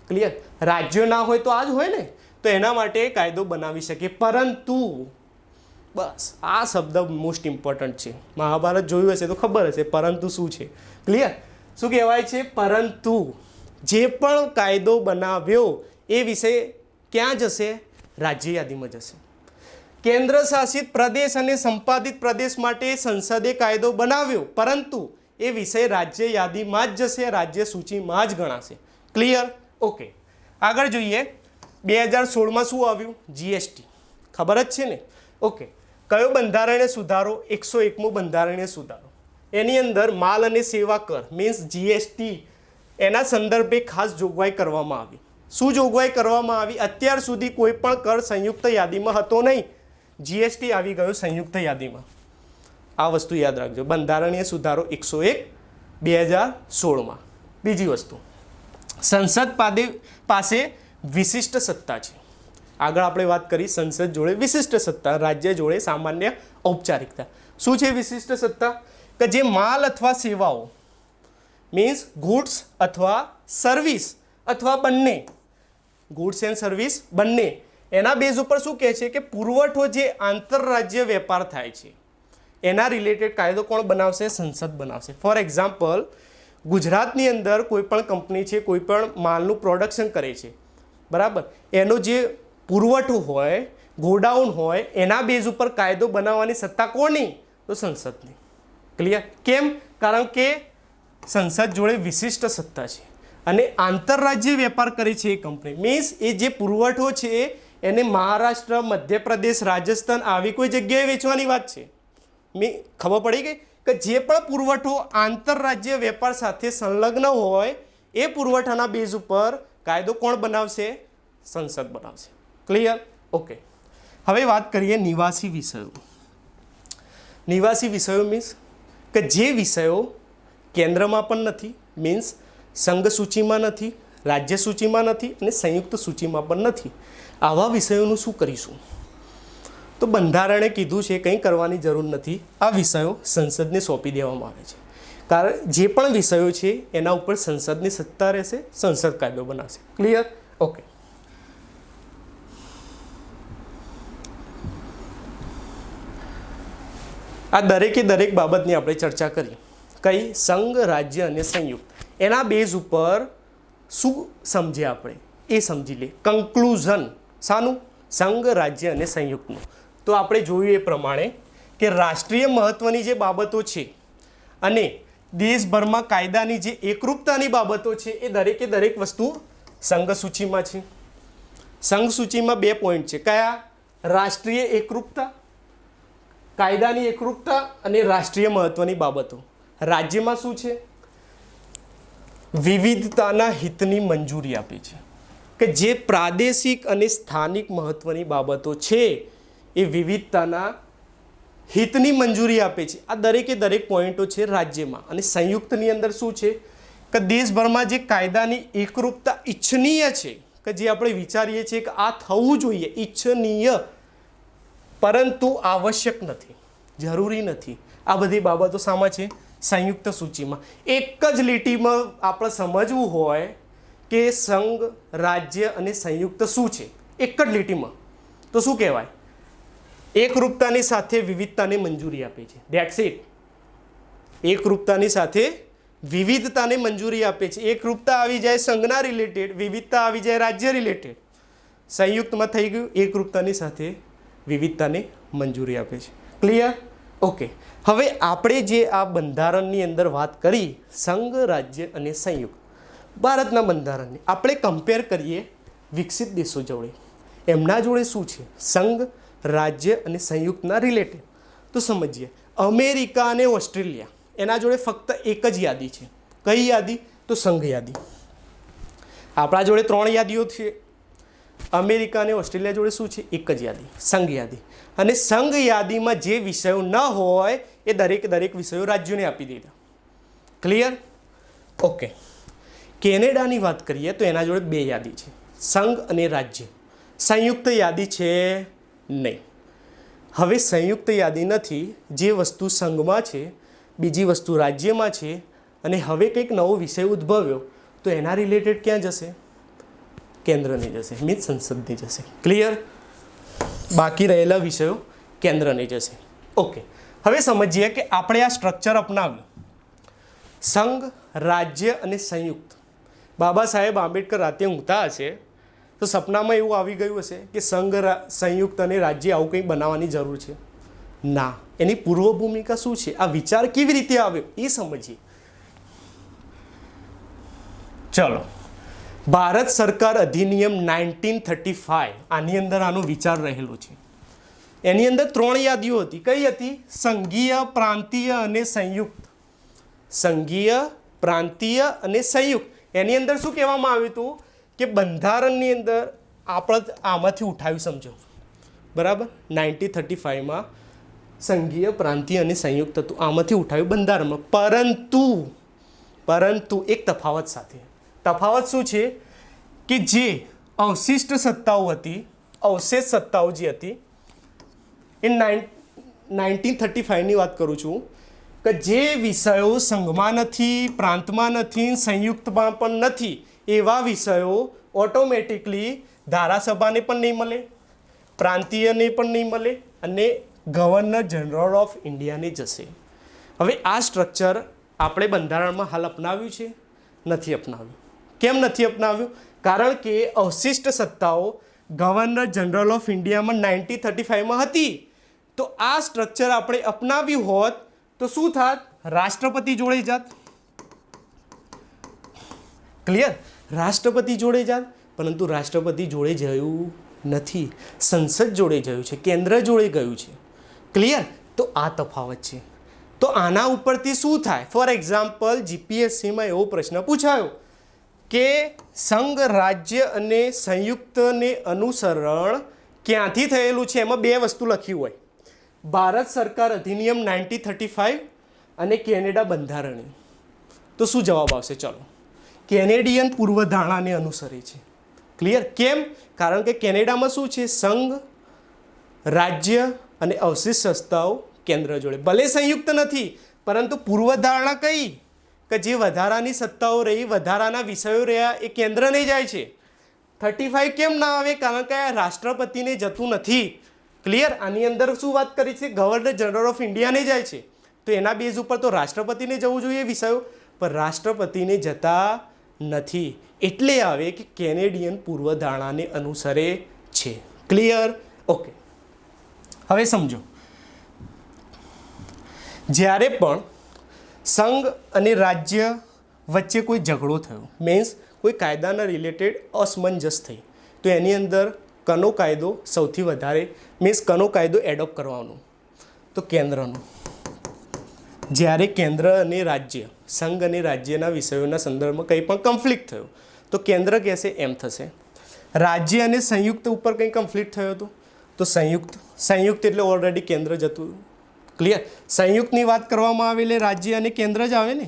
ક્લિયર? રાજ્યો ના હોય તો આ જ હોય ને. તો એના માટે કાયદો બનાવી શકે. પરંતુ બસ આ શબ્દ મોસ્ટ ઇમ્પોર્ટન્ટ છે. મહાભારત જોયું હશે તો ખબર હશે પરંતુ શું છે. ક્લિયર? શું કહેવાય છે? પરંતુ જે પણ કાયદો બનાવ્યો એ વિષય ક્યાં જશે? રાજ્ય યાદીમાં જશે. કેન્દ્ર શાસિત પ્રદેશ અને સંપાદિત પ્રદેશ માટે સંસદે કાયદો બનાવ્યો, પરંતુ એ વિષય રાજ્ય યાદીમાં જ જશે, રાજ્ય સૂચિમાં જ ગણાશે. ક્લિયર? ઓકે. આગળ જોઈએ 2016માં શું આવ્યું? GST. ખબર જ છે ને? ઓકે. કયો બંધારણીય સુધારો? 101મો બંધારણીય સુધારો. એની અંદર માલ અને સેવા કર મીન્સ GST એના સંદર્ભે ખાસ જોગવાઈ કરવામાં આવી. શું જોગવાઈ કરવામાં આવી? અત્યાર સુધી કોઈ પણ કર સંયુક્ત યાદીમાં હતો નહીં. GST આવી ગયો સંયુક્ત યાદીમાં. આ વસ્તુ યાદ રાખજો. બંધારણીય સુધારો 101 2016માં. બીજી વસ્તુ, સંસદ પાસે વિશિષ્ટ સત્તા છે. આગળ આપણે વાત કરી સંસદ જોડે વિશિષ્ટ સત્તા, રાજ્ય જોડે સામાન્ય ઔપચારિકતા. શું છે વિશિષ્ટ સત્તા? કે જે માલ અથવા સેવાઓ મીન્સ ગુડ્સ અથવા સર્વિસ અથવા બંને, ગુડ્સ એન્ડ સર્વિસ બંને, એના બેઝ ઉપર શું કહે છે કે પુરવઠો જે આંતરરાજ્ય વેપાર થાય છે એના રિલેટેડ કાયદો કોણ બનાવશે? સંસદ બનાવશે. ફોર એક્ઝામ્પલ, ગુજરાતની અંદર કોઈ પણ કંપની છે, કોઈ પણ માલનું પ્રોડક્શન કરે છે, બરાબર? એનો જે પુરવઠો હોય, ગોડાઉન હોય, એના બેઝ ઉપર કાયદો બનાવવાની સત્તા કોની? તો સંસદની. ક્લિયર? કેમ? કારણ કે સંસદ જોડે વિશિષ્ટ સત્તા છે અને આંતરરાજ્ય વેપાર કરે છે એ કંપની. મીન્સ એ જે પુરવઠો છે એને મહારાષ્ટ્ર, મધ્યપ્રદેશ, રાજસ્થાન આવી કોઈ જગ્યાએ વેચવાની વાત છે. ખબર પડી ગઈ કે જે પણ પુરવઠો આંતરરાજ્ય વેપાર સાથે સંલગ્ન હોય એ પુરવઠાના બેઝ ઉપર કાયદો કોણ બનાવશે? સંસદ બનાવશે. ક્લિયર? ઓકે. હવે વાત કરીએ નિવાસી વિષયો. નિવાસી વિષયો મીન્સ કે જે વિષયો કેન્દ્રમાં પણ નથી, મીન્સ સંઘ સૂચિમાં નથી, રાજ્ય સૂચિમાં નથી અને સંયુક્ત સૂચિમાં પણ નથી. આવા વિષયોનું શું કરીશું? તો બંધારણે કીધું છે કંઈ કરવાની જરૂર નથી. આ વિષયો સંસદને સોંપી દેવામાં આવે છે. કારણ જે પણ વિષયો છે એના ઉપર સંસદની સત્તા રહેશે, સંસદ કાયદો બનાવશે. ક્લિયર? ઓકે. આ દરેકે દરેક બાબતની આપણે ચર્ચા કરી. કઈ સંઘ, રાજ્ય અને સંયુક્ત. એના બેઝ ઉપર શું સમજીએ આપણે એ સમજી લે. કન્ક્લુઝન શાનું? સંઘ, રાજ્ય અને સંયુક્તનું. તો આપણે જોયું એ પ્રમાણે કે રાષ્ટ્રીય મહત્વની જે બાબતો છે અને દેશભરમાં કાયદાની જે એકરૂપતાની બાબતો છે એ દરેકે દરેક વસ્તુ સંઘ સૂચિમાં છે. સંઘ સૂચિમાં 2 પોઈન્ટ છે. કયા? રાષ્ટ્રીય એકરૂપતા, કાયદાની એકરૂપતા અને રાષ્ટ્રીય મહત્વની બાબતો. રાજ્યમાં શું છે? વિવિધતાના હિતની મંજૂરી આપે છે કે જે પ્રાદેશિક અને સ્થાનિક મહત્વની બાબતો છે એ વિવિધતાના હિતની મંજૂરી આપે છે. આ દરેકે દરેક પોઈન્ટો છે રાજ્યમાં. અને સંયુક્તની અંદર શું છે કે દેશભરમાં જે કાયદાની એકરૂપતા ઈચ્છનીય છે, કે જે આપણે વિચારીએ છીએ કે આ થવું જોઈએ, ઈચ્છનીય પરંતુ આવશ્યક નથી, જરૂરી નથી. આ બધી બાબતો શામાં છે? સંયુક્ત સૂચિમાં. એક જ લીટીમાં આપણે સમજવું હોય કે સંઘ, રાજ્ય અને સંયુક્ત શું છે, એક જ લીટીમાં, તો શું કહેવાય? એકરૂપતાની સાથે વિવિધતાને મંજૂરી આપે છે. That's it. એકરૂપતાની સાથે વિવિધતાને મંજૂરી આપે છે. એકરૂપતા આવી જાય સંઘના રિલેટેડ, વિવિધતા આવી જાય રાજ્ય રિલેટેડ. સંયુક્તમાં થઈ ગયું એકરૂપતાની સાથે વિવિધતાને મંજૂરી આપે છે. ક્લિયર? ઓકે. હવે આપણે જે આ બંધારણની અંદર વાત કરી સંઘ, રાજ્ય અને સંયુક્ત, ભારતના બંધારણની આપણે કમ્પેર કરીએ વિકસિત દેશો જોડે. એમના જોડે શું છે? સંઘ, રાજ્ય અને સંયુક્તના રિલેટેડ. તો સમજીએ. અમેરિકા અને ઓસ્ટ્રેલિયા એના જોડે ફક્ત એક જ યાદી છે. કઈ યાદી? તો સંઘ યાદી. આપણા જોડે 3 યાદીઓ છે. અમેરિકા અને ઓસ્ટ્રેલિયા જોડે શું છે? એક જ યાદી, સંઘ યાદી. અને સંઘ યાદીમાં જે વિષયો ન હોય એ દરેક વિષયો રાજ્યોને આપી દીધા. ક્લિયર? ઓકે. કેનેડાની વાત કરીએ તો એના જોડે 2 યાદી છે, સંઘ અને રાજ્ય. સંયુક્ત યાદી છે નહીં. હવે સંયુક્ત યાદી નથી. જે વસ્તુ સંઘમાં છે, બીજી વસ્તુ રાજ્યમાં છે, અને હવે કંઈક નવો વિષય ઉદ્ભવ્યો તો એના રિલેટેડ ક્યાં જશે? કેન્દ્રને જશે, મીન્સ સંસદને જશે. ક્લિયર? બાકી રહેલા વિષયો કેન્દ્રને જશે. ઓકે. હવે સમજીએ કે આપણે આ સ્ટ્રક્ચર અપનાવ્યું, સંઘ, રાજ્ય અને સંયુક્ત. બાબા સાહેબ આંબેડકર રાતે ઊંઘતા હશે તો સપનામાં એવું આવી ગયું હશે કે સંઘ, સંયુક્ત અને રાજ્ય આવું કંઈ બનાવવાની જરૂર છે? ના. એની પૂર્વ ભૂમિકા શું છે? આ વિચાર કેવી રીતે આવ્યો એ સમજીએ. ચલો. ભારત સરકાર અધિનિયમ 1935, આની અંદર આનો વિચાર રહેલો છે. એની અંદર 3 યાદીઓ હતી. કઈ હતી? સંઘીય, પ્રાંતીય અને સંયુક્ત. સંઘીય, પ્રાંતીય અને સંયુક્ત. એની અંદર શું કહેવામાં આવ્યું હતું કે બંધારણની અંદર આપણે આમાંથી ઉઠાવ્યું, સમજો બરાબર. 1935માં સંઘીય, પ્રાંતીય અને સંયુક્ત હતું, આમાંથી ઉઠાવ્યું બંધારણમાં. પરંતુ એક તફાવત સાથે. તફાવત શું છે કે જે અવશિષ્ટ સત્તાઓ હતી, અવશેષ સત્તાઓ જે હતી એ 1935ની વાત કરું છું, કે જે વિષયો સંઘમાં નથી, પ્રાંતમાં નથી, સંયુક્તમાં પણ નથી, એવા વિષયો ઓટોમેટિકલી ધારાસભાને પણ નહીં મળે, પ્રાંતીયને પણ નહીં મળે અને ગવર્નર જનરલ ઓફ ઇન્ડિયાને જશે. હવે આ સ્ટ્રક્ચર આપણે બંધારણમાં હાલ અપનાવ્યું છે? નથી અપનાવ્યું. કેમ નથી અપનાવ્યું? કારણ કે અવશિષ્ટ સત્તાઓ ગવર્નર જનરલ ઓફ ઇન્ડિયામાં 1935માં હતી. તો આ સ્ટ્રક્ચર આપણે અપનાવ્યું હોત તો શું થાત? રાષ્ટ્રપતિ જોડે જાત. ક્લિયર? રાષ્ટ્રપતિ જોડે જાત. પરંતુ રાષ્ટ્રપતિ જોડે જયું નથી, સંસદ જોડે જયું છે, કેન્દ્ર જોડે ગયું છે. ક્લિયર? તો આ તફાવત છે. તો આના ઉપરથી શું થાય? ફોર એક્ઝામ્પલ જીપીએસસીમાં એવો પ્રશ્ન પૂછાયો કે સંઘ, રાજ્ય અને સંયુક્તને અનુસરણ ક્યાંથી થયેલું છે? એમાં 2 વસ્તુ લખી હોય, ભારત સરકાર અધિનિયમ 1935 અને કેનેડા બંધારણીય. તો શું જવાબ આવશે? ચલો. કેનેડિયન પૂર્વધારણાને અનુસરે છે. ક્લિયર? કેમ? કારણ કે કેનેડામાં શું છે? સંઘ, રાજ્ય અને અવશિષ્ટ સંસ્થાઓ કેન્દ્ર જોડે. ભલે સંયુક્ત નથી, પરંતુ પૂર્વધારણા કઈ? કે જે વધારાની સત્તાઓ રહી, વધારાના વિષયો રહ્યા એ કેન્દ્રને જાય છે. 35 કેમ ના આવે? કારણ કે આ રાષ્ટ્રપતિને જતું નથી. ક્લિયર? આની અંદર શું વાત કરી છે? ગવર્નર જનરલ ઓફ ઇન્ડિયાને જાય છે. તો એના બેઝ ઉપર તો રાષ્ટ્રપતિને જવું જોઈએ વિષયો, પણ રાષ્ટ્રપતિને જતા નથી. એટલે આવે કે કેનેડિયન પૂર્વધારણાને અનુસરે છે. ક્લિયર? ઓકે. હવે સમજો, જ્યારે પણ સંઘ અને રાજ્ય વચ્ચે કોઈ ઝઘડો થયો, મીન્સ કોઈ કાયદાના રિલેટેડ અસમંજસ થઈ, તો એની અંદર કનો કાયદો સૌથી વધારે, મીન્સ કનો કાયદો એડોપ્ટ કરવાનો? તો કેન્દ્રનો. જ્યારે કેન્દ્ર અને રાજ્ય, સંઘ અને રાજ્યના વિષયોના સંદર્ભમાં કંઈ પણ કન્ફ્લિક્ટ થયો તો કેન્દ્ર કહેશે એમ થશે. રાજ્ય અને સંયુક્ત ઉપર કંઈ કન્ફ્લિક્ટ થયો હતો તો સંયુક્ત એટલે ઓલરેડી કેન્દ્ર જતું. ક્લિયર? સંયુક્તની વાત કરવામાં આવે એટલે રાજ્ય અને કેન્દ્ર જ આવે ને.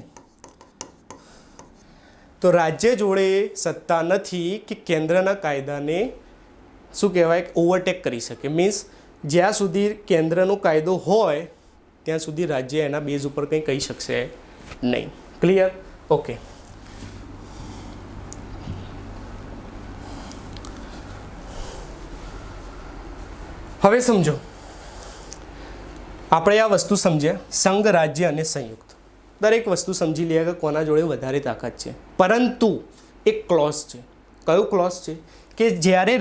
તો રાજ્ય જોડે સત્તા નથી કે કેન્દ્રના કાયદાને શું કહેવાય, ઓવરટેક કરી શકે. મીન્સ જ્યાં સુધી કેન્દ્રનો કાયદો હોય ત્યાં સુધી રાજ્ય એના બેઝ ઉપર કંઈ કહી શકશે નહીં. ક્લિયર? ઓકે. હવે સમજો, આપણે આ વસ્તુ સમજ્યા, સંઘ, રાજ્ય અને સંયુક્ત. દરેક વસ્તુ સમજી લે કે કોના જોડે વધારે તાકાત છે. પરંતુ એક ક્લોઝ છે. કયો ક્લોઝ છે? કે જ્યારે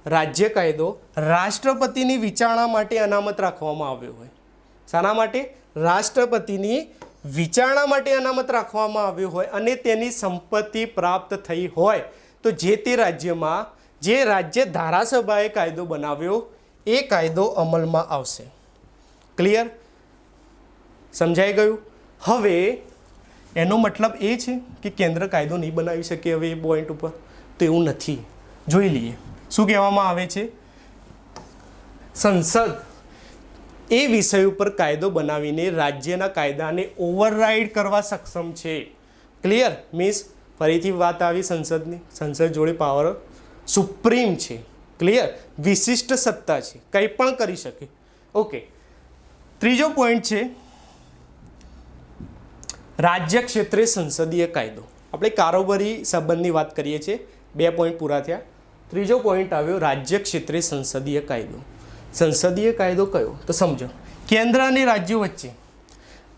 રાજ્ય કાયદો રાષ્ટ્રપતિની વિચારણા માટે અનામત રાખવામાં આવ્યો હોય. શાના માટે? રાષ્ટ્રપતિની વિચારણા માટે અનામત રાખવામાં આવ્યો હોય અને તેની સંપત્તિ પ્રાપ્ત થઈ હોય તો જે તે રાજ્યમાં જે રાજ્ય ધારાસભાએ કાયદો બનાવ્યો એ કાયદો અમલમાં આવશે. ક્લિયર? સમજાઈ ગયું? હવે એનો મતલબ એ છે કે કેન્દ્ર કાયદો નહીં બનાવી શકે હવે એ પોઈન્ટ ઉપર? તો એવું નથી. જોઈ લઈએ શું કહેવામાં આવે છે. સંસદ એ વિષય ઉપર કાયદો બનાવીને રાજ્યના કાયદાને ઓવરરાઇડ કરવા સક્ષમ છે. ક્લિયર? મીન્સ ફરીથી વાત આવી સંસદની. સંસદ જોડે પાવર સુપ્રીમ છે. ક્લિયર? વિશિષ્ટ સત્તા છે, કંઈ પણ કરી શકે. ઓકે. ત્રીજો પોઈન્ટ છે રાજ્ય ક્ષેત્રે સંસદીય કાયદો. આપણે કારોબારી સંબંધની વાત કરીએ છીએ. 2 પોઈન્ટ પૂરા થયા. ત્રીજો પોઈન્ટ આવ્યો રાજ્ય ક્ષેત્રે સંસદીય કાયદો. સંસદીય કાયદો કયો? તો સમજો, કેન્દ્ર અને રાજ્યો વચ્ચે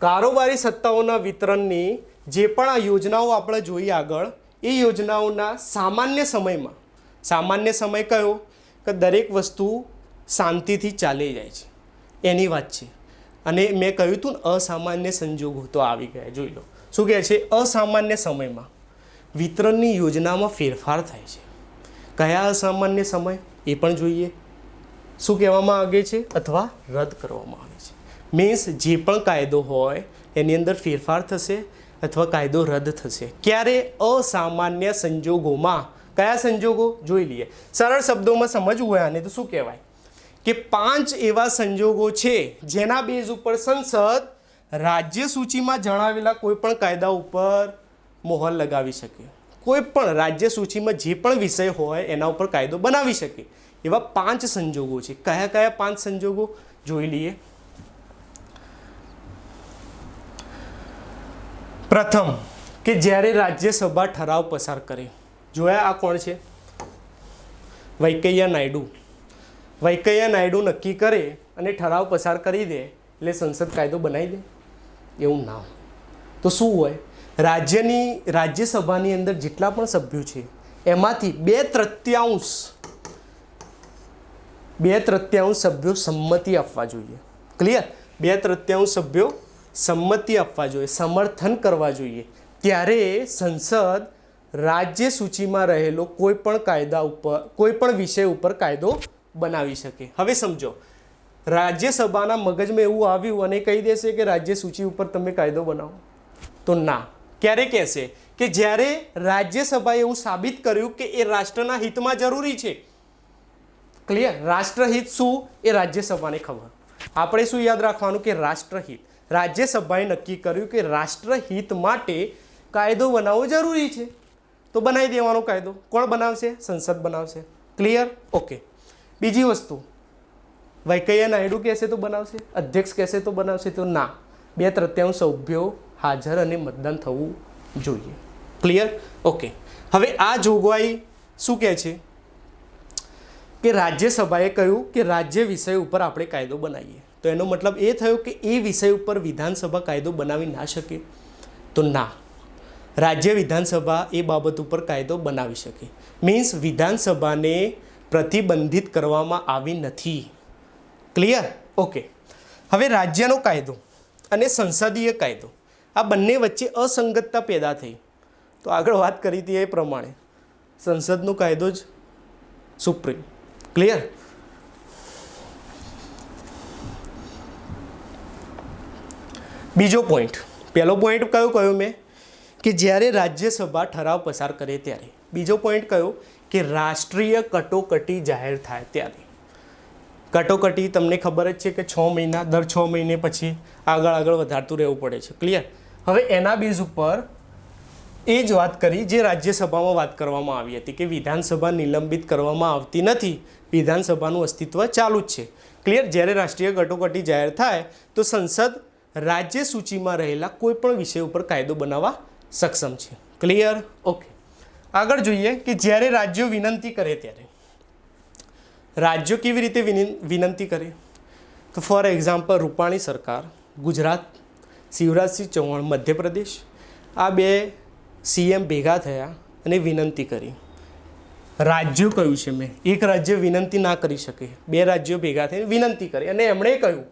કારોબારી સત્તાઓના વિતરણની જે પણ આ યોજનાઓ આપણે જોઈ આગળ, એ યોજનાઓના સામાન્ય સમયમાં, સામાન્ય સમય કયો? કે દરેક વસ્તુ શાંતિથી ચાલી જાય છે એની વાત છે. અને મેં કહ્યું હતું ને, અસામાન્ય સંજોગો તો આવી ગયા. જોઈ લો શું કહે છે. અસામાન્ય સમયમાં વિતરણની યોજનામાં ફેરફાર થાય છે. કયા અસામાન્ય સમય એ પણ જોઈએ. શું કહેવામાં આવે છે? અથવા રદ કરવામાં આવે છે. મીન્સ જે પણ કાયદો હોય એની અંદર ફેરફાર થશે અથવા કાયદો રદ થશે. ક્યારે? અસામાન્ય સંજોગોમાં. કયા સંજોગો? જોઈ લઈએ. સરળ શબ્દોમાં સમજવું હોય આને તો શું કહેવાય કે 5 એવા સંજોગો છે જેના બેઝ ઉપર સંસદ રાજ્ય સૂચિમાં જણાવેલા કોઈ પણ કાયદા ઉપર મોહર લગાવી શકે. કોઈ પણ રાજ્ય સૂચિમાં જે પણ વિષય હોય એના ઉપર કાયદો બનાવી શકે. એવા 5 સંજોગો છે. કયા કયા 5 સંજોગો? જોઈ લઈએ. પ્રથમ, કે જ્યારે રાજ્યસભા ઠરાવ પસાર કરે. જોયા? આ કોણ છે? વેંકૈયા નાયડુ. વેંકૈયા નાયડુ નક્કી કરે અને ઠરાવ પસાર કરી દે એટલે સંસદ કાયદો બનાવી દે? એવું ના. તો શું હોય? રાજ્યસભાની અંદર જેટલા પણ સભ્યો છે એમાંથી 2/3 સભ્યો સંમતિ આપવા જોઈએ. ક્લિયર? 2/3 સભ્યો સંમતિ આપવા જોઈએ, સમર્થન કરવા જોઈએ. ત્યારે સંસદ રાજ્ય સૂચિમાં રહેલો કોઈ પણ કાયદા ઉપર, કોઈ પણ વિષય ઉપર કાયદો બનાવી શકે. હવે સમજો, રાજ્યસભાના મગજમાં એવું આવ્યું અને કહી દેશે કે રાજ્ય સૂચિ ઉપર તમે કાયદો બનાવો? તો ના. ક્યારે કહેશે? કે જ્યારે રાજ્યસભાએ એવું સાબિત કર્યું કે એ રાષ્ટ્રના હિતમાં જરૂરી છે. ક્લિયર? રાષ્ટ્રહિત શું એ રાજ્યસભાને ખબર. આપણે શું યાદ રાખવાનું કે રાષ્ટ્રહિત. રાજ્યસભાએ નક્કી કર્યું કે રાષ્ટ્રહિત માટે કાયદો બનાવવો જરૂરી છે તો બનાવી દેવાનો કાયદો. કોણ બનાવશે? સંસદ બનાવશે. ક્લિયર? ઓકે. બીજી વસ્તુ, વેંકૈયા નાયડુ કહેશે તો બનાવશે, અધ્યક્ષ કહેશે તો બનાવશે? તો ના. 2/3 સભ્યો હાજર અને મતદાન થવું જોઈએ. ક્લિયર? ઓકે. હવે આ જોગવાઈ શું કહે છે કે રાજ્યસભાએ કહ્યું કે રાજ્ય વિષય ઉપર આપણે કાયદો બનાવીએ તો તો એનો મતલબ એ થયો કે એ વિષય ઉપર વિધાનસભા કાયદો બનાવી ના શકે? તો ના, રાજ્ય વિધાનસભા એ બાબત ઉપર કાયદો બનાવી શકે. મીન્સ વિધાનસભાને પ્રતિબંધિત કરવામાં આવી નથી. ક્લિયર? ઓકે. હવે રાજ્યનો કાયદો અને સંસદીય કાયદો આ બંને વચ્ચે અસંગતતા પેદા થઈ. તો આગળ વાત કરી હતી એ પ્રમાણે સંસદનો કાયદો જ સુપ્રીમ. ક્લિયર? બીજો પોઈન્ટ, પહેલો પોઈન્ટ કયો મેં કે જ્યારે રાજ્યસભા ઠરાવ પસાર કરે ત્યારે. બીજો પોઈન્ટ કયો કે રાષ્ટ્રીય કટોકટી જાહેર થાય ત્યારે. કટોકટી તમને ખબર જ છે કે 6 મહિના, દર 6 મહિને પછી આગળ વધારતું રહેવું પડે છે. ક્લિયર? હવે એના બેઝ ઉપર એ જ વાત કરી જે રાજ્યસભામાં વાત કરવામાં આવી હતી કે વિધાનસભા નિલંબિત કરવામાં આવતી નથી, વિધાનસભાનું અસ્તિત્વ ચાલુ જ છે. ક્લિયર? જ્યારે રાષ્ટ્રીય કટોકટી જાહેર થાય તો સંસદ રાજ્ય સૂચિમાં રહેલા કોઈ પણ વિષય ઉપર કાયદો બનાવવા સક્ષમ છે. ક્લિયર? ઓકે. આગળ જોઈએ કે જ્યારે રાજ્યો વિનંતી કરે ત્યારે. રાજ્યો કેવી રીતે વિનંતી કરે? તો ફોર એક્ઝામ્પલ રૂપાણી સરકાર ગુજરાત, શિવરાજસિંહ ચૌહાણ મધ્યપ્રદેશ, આ બે સીએમ ભેગા થયા અને વિનંતી કરી. રાજ્યો કહ્યું છે મેં, એક રાજ્ય વિનંતી ના કરી શકે, બે રાજ્યો ભેગા થઈને વિનંતી કરી અને એમણે કહ્યું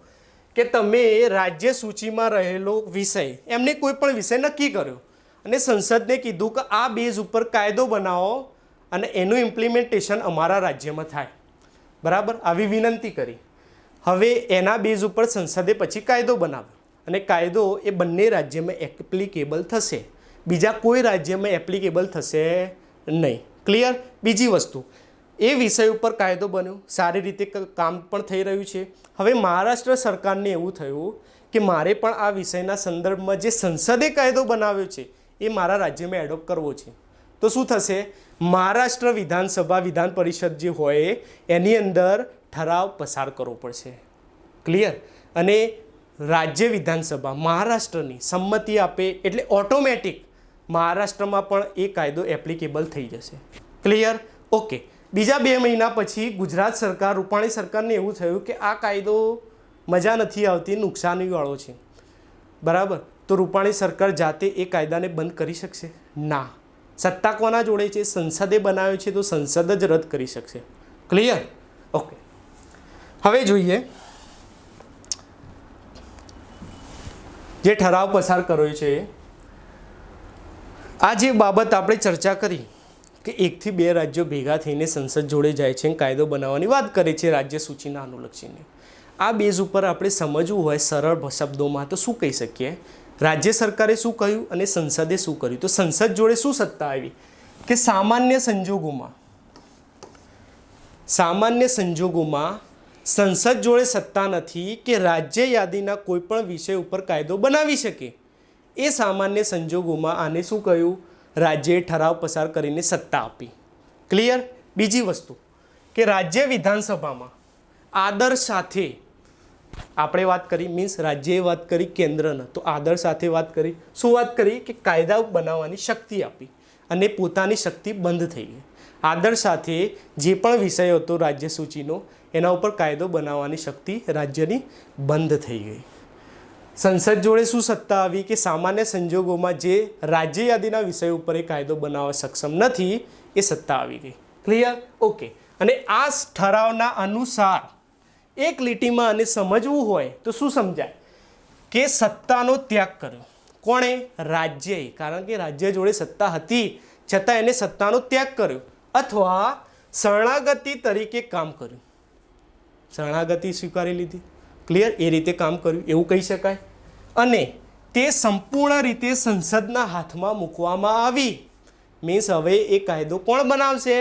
કે તમે રાજ્ય સૂચિમાં રહેલો વિષય, એમને કોઈ પણ વિષય નક્કી કર્યો અને સંસદને કીધું કે આ બેઝ ઉપર કાયદો બનાવો અને એનું ઇમ્પ્લિમેન્ટેશન અમારા રાજ્યમાં થાય. બરાબર? આવી વિનંતી કરી. હવે એના બેઝ ઉપર સંસદે પછી કાયદો બનાવ્યો અને કાયદો એ બંને રાજ્યમાં એપ્લિકેબલ થશે, બીજા કોઈ રાજ્યમાં એપ્લિકેબલ થશે નહીં. ક્લિયર? બીજી વસ્તુ, એ વિષય ઉપર કાયદો બન્યો, સારી રીતે કામ પણ થઈ રહ્યું છે. હવે મહારાષ્ટ્ર સરકારને એવું થયું કે મારે પણ આ વિષયના સંદર્ભમાં જે સંસદે કાયદો બનાવ્યો છે એ મારા રાજ્યમાં એડોપ્ટ કરવો છે. તો શું થશે? મહારાષ્ટ્ર વિધાનસભા, વિધાન પરિષદ જે હોય એની અંદર ઠરાવ પસાર કરવો પડશે. ક્લિયર? અને રાજ્ય વિધાનસભા મહારાષ્ટ્રની સંમતિ આપે એટલે ઓટોમેટિક મહારાષ્ટ્રમાં પણ એ કાયદો એપ્લિકેબલ થઈ જશે. ક્લિયર? ઓકે. બીજા 2 મહિના પછી ગુજરાત સરકાર, રૂપાણી સરકારને એવું થયું કે આ કાયદો મજા નથી આવતી, નુકસાનીવાળો છે. બરાબર? તો રૂપાણી સરકાર જાતે એ કાયદાને બંધ કરી શકશે? ના. સત્તા કોના જોડે છે? સંસદે બનાવ્યો છે તો સંસદ જ રદ કરી શકશે. ક્લિયર? ઓકે. હવે જોઈએ જે ઠરાવ પસાર કર્યો છે, આ જે બાબત આપણે ચર્ચા કરી કે 1 થી 2 રાજ્યો ભેગા થઈને સંસદ જોડે જાય છે અને કાયદો બનાવવાની વાત કરે છે રાજ્ય સૂચિના અનુલક્ષીને. આ બેઝ ઉપર આપણે સમજવું હોય સરળ શબ્દોમાં તો શું કહી શકીએ? રાજ્ય સરકારે શું કહ્યું અને સંસદે શું કર્યું? તો સંસદ જોડે શું સત્તા આવી કે સામાન્ય સંજોગોમાં સંસદ જોડે સત્તા નથી કે રાજ્ય યાદીના કોઈ પણ વિષય ઉપર કાયદો બનાવી શકે. એ સામાન્ય સંજોગોમાં આને શું કહ્યું? રાજ્યએ ઠરાવ પસાર કરીને સત્તા આપી. ક્લિયર? બીજી વસ્તુ કે રાજ્ય વિધાનસભામાં આદર સાથે આપણે વાત કરી, મીન્સ રાજ્યએ વાત કરી કેન્દ્રના, તો આદર સાથે વાત કરી. શું વાત કરી? કે કાયદા બનાવવાની શક્તિ આપી અને પોતાની શક્તિ બંધ થઈ ગઈ. આદર સાથે જે પણ વિષય હતો રાજ્ય સૂચિનો એના ઉપર કાયદો બનાવવાની શક્તિ રાજ્યની બંધ થઈ ગઈ. સંસદ જોડે શું સત્તા આવી કે સામાન્ય સંજોગોમાં જે રાજ્ય યાદીના વિષય ઉપર એ કાયદો બનાવવા સક્ષમ નથી એ સત્તા આવી ગઈ. ક્લિયર? ઓકે. અને આ ઠરાવના અનુસાર એક લીટીમાં આને સમજવું હોય તો શું સમજાય કે સત્તાનો ત્યાગ કર્યો. કોણે? રાજ્યએ. કારણ કે રાજ્ય જોડે સત્તા હતી છતાં એને સત્તાનો ત્યાગ કર્યો અથવા શરણાગતિ તરીકે કામ કર્યું. શરણાગતિ સ્વીકારી લીધી. ક્લિયર? એ રીતે કામ કર્યું એવું કહી શકાય. અને તે સંપૂર્ણ રીતે સંસદના હાથમાં મૂકવામાં આવી. મીન્સ હવે એ કાયદો કોણ બનાવશે?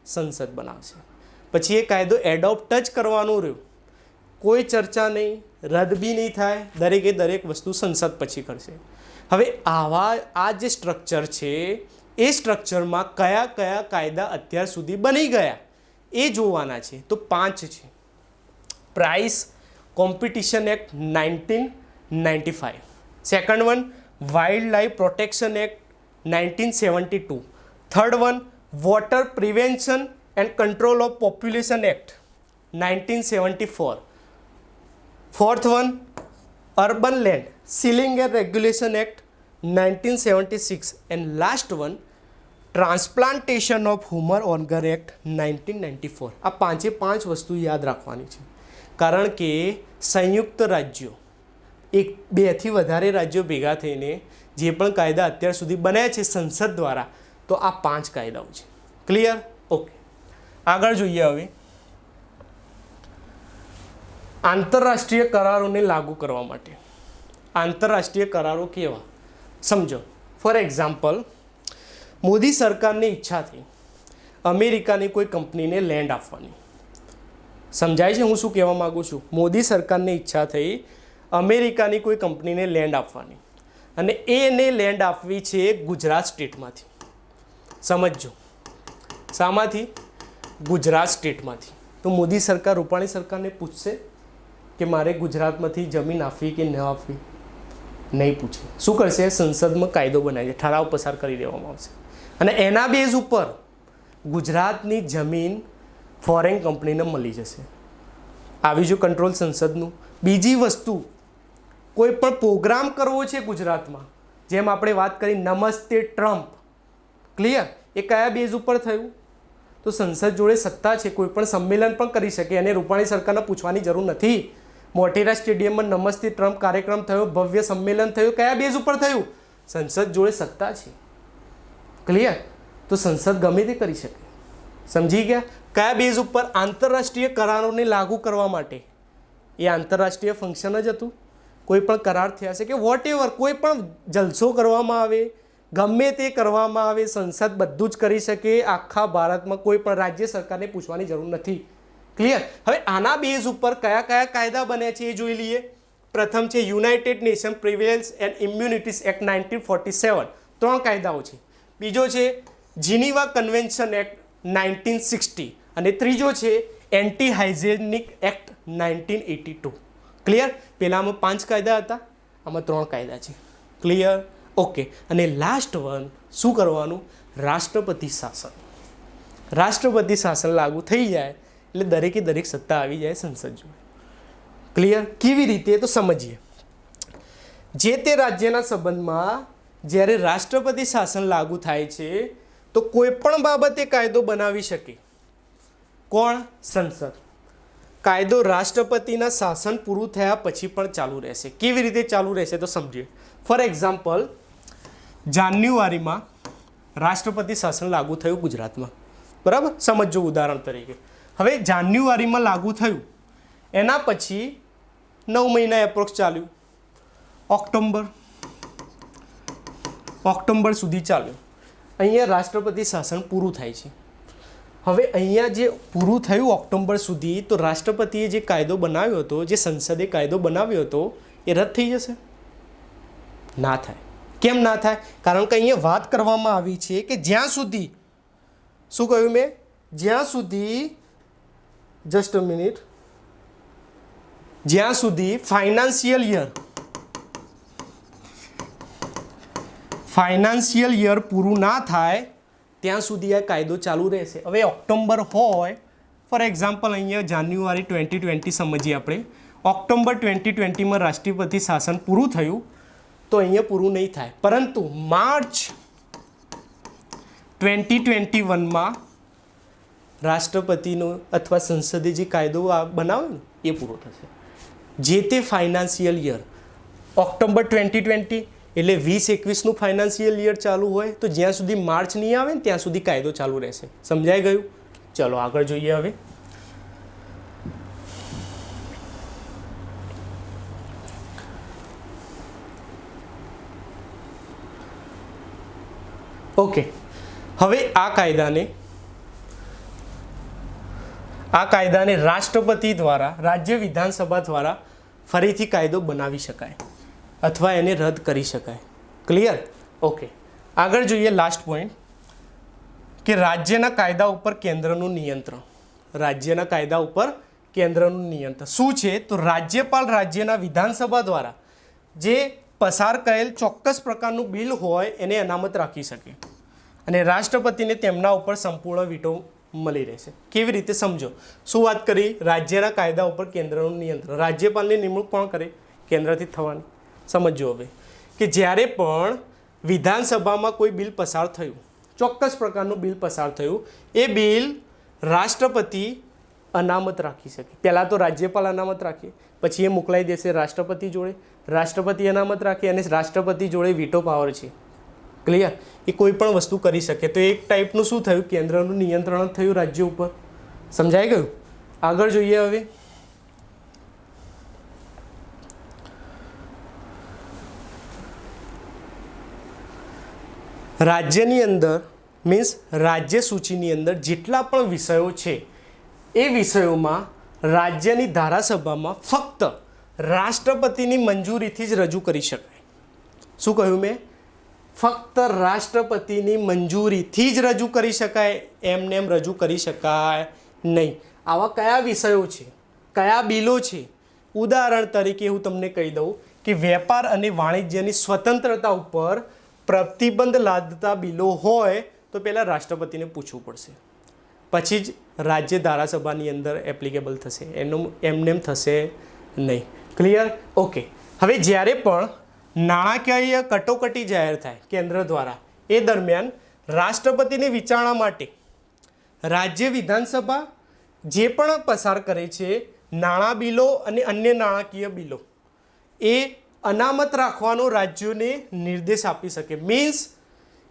સંસદ બનાવશે. પછી એ કાયદો એડોપ્ટ જ કરવાનું રહ્યું, કોઈ ચર્ચા નહીં, રદ બી નહીં થાય, દરેકે દરેક વસ્તુ સંસદ પછી કરશે. હવે આ જે સ્ટ્રક્ચર છે એ સ્ટ્રક્ચરમાં કયા કયા કાયદા અત્યાર સુધી બની ગયા એ જોવાના છે. તો 5 છે. Price competition act 1995, second one wild life protection act 1972, third one water prevention and control of population act 1974, fourth one urban land ceiling and regulation act 1976 and last one transplantation of human organ act 1994. आ पांचे पांच वस्तु याद रखवानी छे कारण के संयुक्त राज्यों एक बेथी वधारे राज्यों भेगा थईने जे पण कायदा अत्यार सुधी बनाया छे संसद द्वारा तो आ पांच कायदाओ छे. क्लियर? ओके. आगळ जोईए हवे आंतरराष्ट्रीय करारोने लागू करवा माटे. आंतरराष्ट्रीय करारो केवा समझो. फॉर एक्जाम्पल मोदी सरकारने इच्छा थी अमेरिकानी कोई कंपनीने लैंड आपवानी. समझाय छे हूँ शुं कहेवा मागुं छुं? मोदी सरकारने इच्छा थई अमेरिकानी कोई कंपनीने लैंड आपवानी अने एने लैंड आपवी छे गुजरात स्टेटमांथी. समझो शामांथी? गुजरात स्टेटमांथी. तो मोदी सरकार रूपाणी सरकारने पूछशे कि मारे गुजरातमांथी जमीन आपवी के न आपवी? नहीं पूछे. शुं करशे? संसदमां कायदो बनावी, ठराव पसार करी देवामां आवशे અને એના બેઝ ઉપર ગુજરાતની જમીન ફોરેન કંપનીને મળી જશે. આવી જો કંટ્રોલ સંસદનું. બીજી વસ્તુ કોઈ પણ પ્રોગ્રામ કરવો છે ગુજરાતમાં, જેમ આપણે વાત કરી નમસ્તે ટ્રમ્પ, ક્લિયર? એ કયા બેઝ ઉપર થયું? તો સંસદ જોડે સત્તા છે, કોઈ પણ સંમેલન પણ કરી શકે અને રૂપાણી સરકારને પૂછવાની જરૂર નથી. મોટેરા સ્ટેડિયમમાં નમસ્તે ટ્રમ્પ કાર્યક્રમ થયો, ભવ્ય સંમેલન થયું, કયા બેઝ ઉપર થયું? સંસદ જોડે સત્તા છે. क्लियर? तो संसद गमे ते करी शके. समझी गया? क्या बेज पर? आंतरराष्ट्रीय करारों ने लागू करवा माटे. ये आंतरराष्ट्रीय फंक्शन ज हतुं. कोईपण करार थया छे के वॉटेवर कोईपण जलसो करवामां आवे, गमे ते करवामां आवे, संसद बधुं ज करी शके. आखा भारतमां कोईपण राज्य सरकारने पूछवानी जरूर नथी. क्लियर? हवे आना बेज पर कया कया कायदा बन्या छे ए जोई लईए. प्रथम छे United Nation privilege and immunities act 1947. 3 कायदाओ छे. बीजो छे जिनीवा कन्वेन्शन एक्ट 1960 અને ત્રીજો છે એન્ટી હાઇજેનિક એક્ટ 1982. ક્લિયર? પહેલામાં 5 કાયદા હતા, આમાં 3 કાયદા છે. ક્લિયર? ઓકે. અને લાસ્ટ વન શું કરવાનું? રાષ્ટ્રપતિ શાસન. રાષ્ટ્રપતિ શાસન લાગુ થઈ જાય એટલે દરેકે દરેક સત્તા આવી જાય સંસદ જોડે. ક્લિયર? કેવી રીતે? તો સમજીએ. જે તે રાજ્યના સંબંધમાં જ્યારે રાષ્ટ્રપતિ શાસન લાગુ થાય છે તો કોઈ પણ બાબતે કાયદો બનાવી શકે કોણ? સંસદ. કાયદો રાષ્ટ્રપતિના શાસન પૂરું થયા પછી પણ ચાલુ રહેશે. કેવી રીતે ચાલુ રહેશે તો સમજીએ. ફોર એક્ઝામ્પલ જાન્યુઆરીમાં રાષ્ટ્રપતિ શાસન લાગુ થયું ગુજરાતમાં, બરાબર? સમજો ઉદાહરણ તરીકે. હવે જાન્યુઆરીમાં લાગુ થયું, એના પછી 9 મહિના એપ્રોક્સ ચાલ્યું. ઓક્ટોબર સુધી ચાલ્યું. અહીંયા રાષ્ટ્રપતિ શાસન પૂરું થાય છે. હવે અહીંયા જે પૂરું થયું ઓક્ટોબર સુધી, તો રાષ્ટ્રપતિએ જે કાયદો બનાવ્યો હતો, જે સંસદે કાયદો બનાવ્યો હતો, એ રદ થઈ જશે? ના થાય. કેમ ના થાય? કારણ કે અહીંયા વાત કરવામાં આવી છે કે જ્યાં સુધી, શું કહ્યું મેં? જ્યાં સુધી, જસ્ટ અ મિનિટ, જ્યાં સુધી ફાઇનાન્શિયલ યર પૂરું ના થાય ત્યાં સુધી આ કાયદો ચાલુ રહેશે. હવે ઓક્ટોબર હોય, ફોર એક્ઝામ્પલ અહીંયા જાન્યુઆરી 2020 સમજીએ આપણે. ઓક્ટોબર 2020માં રાષ્ટ્રપતિ શાસન પૂરું થયું તો અહીંયા પૂરું નહીં થાય, પરંતુ માર્ચ 2021માં રાષ્ટ્રપતિનો અથવા સંસદે જે કાયદો બનાવ્યો ને એ પૂરો થશે. જે તે ફાઇનાન્શિયલ યર ઓક્ટોબર 2020 એટલે 2021નું ફાઇનાન્શિયલ યર ચાલુ હોય તો જ્યાં સુધી માર્ચ નહીં આવે ને ત્યાં સુધી કાયદો ચાલુ રહેશે. સમજાઈ ગયું? ચલો આગળ જોઈએ. હવે ઓકે. હવે આ કાયદાને રાષ્ટ્રપતિ દ્વારા, રાજ્ય વિધાનસભા દ્વારા ફરીથી કાયદો બનાવી શકાય અથવા એને રદ કરી શકાય. ક્લિયર? ઓકે. આગળ જોઈએ લાસ્ટ પોઈન્ટ કે રાજ્યના કાયદા ઉપર કેન્દ્રનું નિયંત્રણ. રાજ્યના કાયદા ઉપર કેન્દ્રનું નિયંત્રણ શું છે? તો રાજ્યપાલ રાજ્યના વિધાનસભા દ્વારા જે પસાર કરેલ ચોક્કસ પ્રકારનું બિલ હોય એને અનામત રાખી શકે અને રાષ્ટ્રપતિને તેમના ઉપર સંપૂર્ણ વીટો મળી રહેશે. કેવી રીતે સમજો. શું વાત કરી? રાજ્યના કાયદા ઉપર કેન્દ્રનું નિયંત્રણ. રાજ્યપાલની નિમણૂક કોણ કરે? કેન્દ્રથી થવાની. સમજો હવે કે જ્યારે પણ વિધાનસભામાં કોઈ બિલ પસાર થયું, ચોક્કસ પ્રકારનું બિલ પસાર થયું, એ બિલ રાષ્ટ્રપતિ અનામત રાખી શકે. પહેલાં તો રાજ્યપાલ અનામત રાખે, પછી એ મોકલાઈ દેશે રાષ્ટ્રપતિ જોડે, રાષ્ટ્રપતિ અનામત રાખે અને રાષ્ટ્રપતિ જોડે વીટો પાવર છે. ક્લિયર? એ કોઈ પણ વસ્તુ કરી શકે. તો એક ટાઈપનું શું થયું? કેન્દ્રનું નિયંત્રણ થયું રાજ્ય ઉપર. સમજાઈ ગયું? આગળ જોઈએ હવે. રાજ્યની અંદર મીન્સ રાજ્ય સૂચિની અંદર જેટલા પણ વિષયો છે એ વિષયોમાં રાજ્યની ધારાસભામાં ફક્ત રાષ્ટ્રપતિની મંજૂરીથી જ રજૂ કરી શકાય. શું કહ્યું મેં? ફક્ત રાષ્ટ્રપતિની મંજૂરીથી જ રજૂ કરી શકાય, એમને એમ રજૂ કરી શકાય નહીં. આવા કયા વિષયો છે, કયા બિલો છે? ઉદાહરણ તરીકે હું તમને કહી દઉં કે વેપાર અને વાણિજ્યની સ્વતંત્રતા ઉપર પ્રતિબંધ લાદતા બિલો હોય તો પહેલાં રાષ્ટ્રપતિને પૂછવું પડશે, પછી જ રાજ્ય ધારાસભાની અંદર એપ્લિકેબલ થશે. એમને એમ થશે નહીં. ક્લિયર? ઓકે. હવે જ્યારે પણ નાણાકીય કટોકટી જાહેર થાય કેન્દ્ર દ્વારા, એ દરમિયાન રાષ્ટ્રપતિની વિચારણા માટે રાજ્ય વિધાનસભા જે પણ પસાર કરે છે નાણાં બિલો અને અન્ય નાણાકીય બિલો, એ અનામત રાખવાનો રાજ્યોને નિર્દેશ આપી શકે. મીન્સ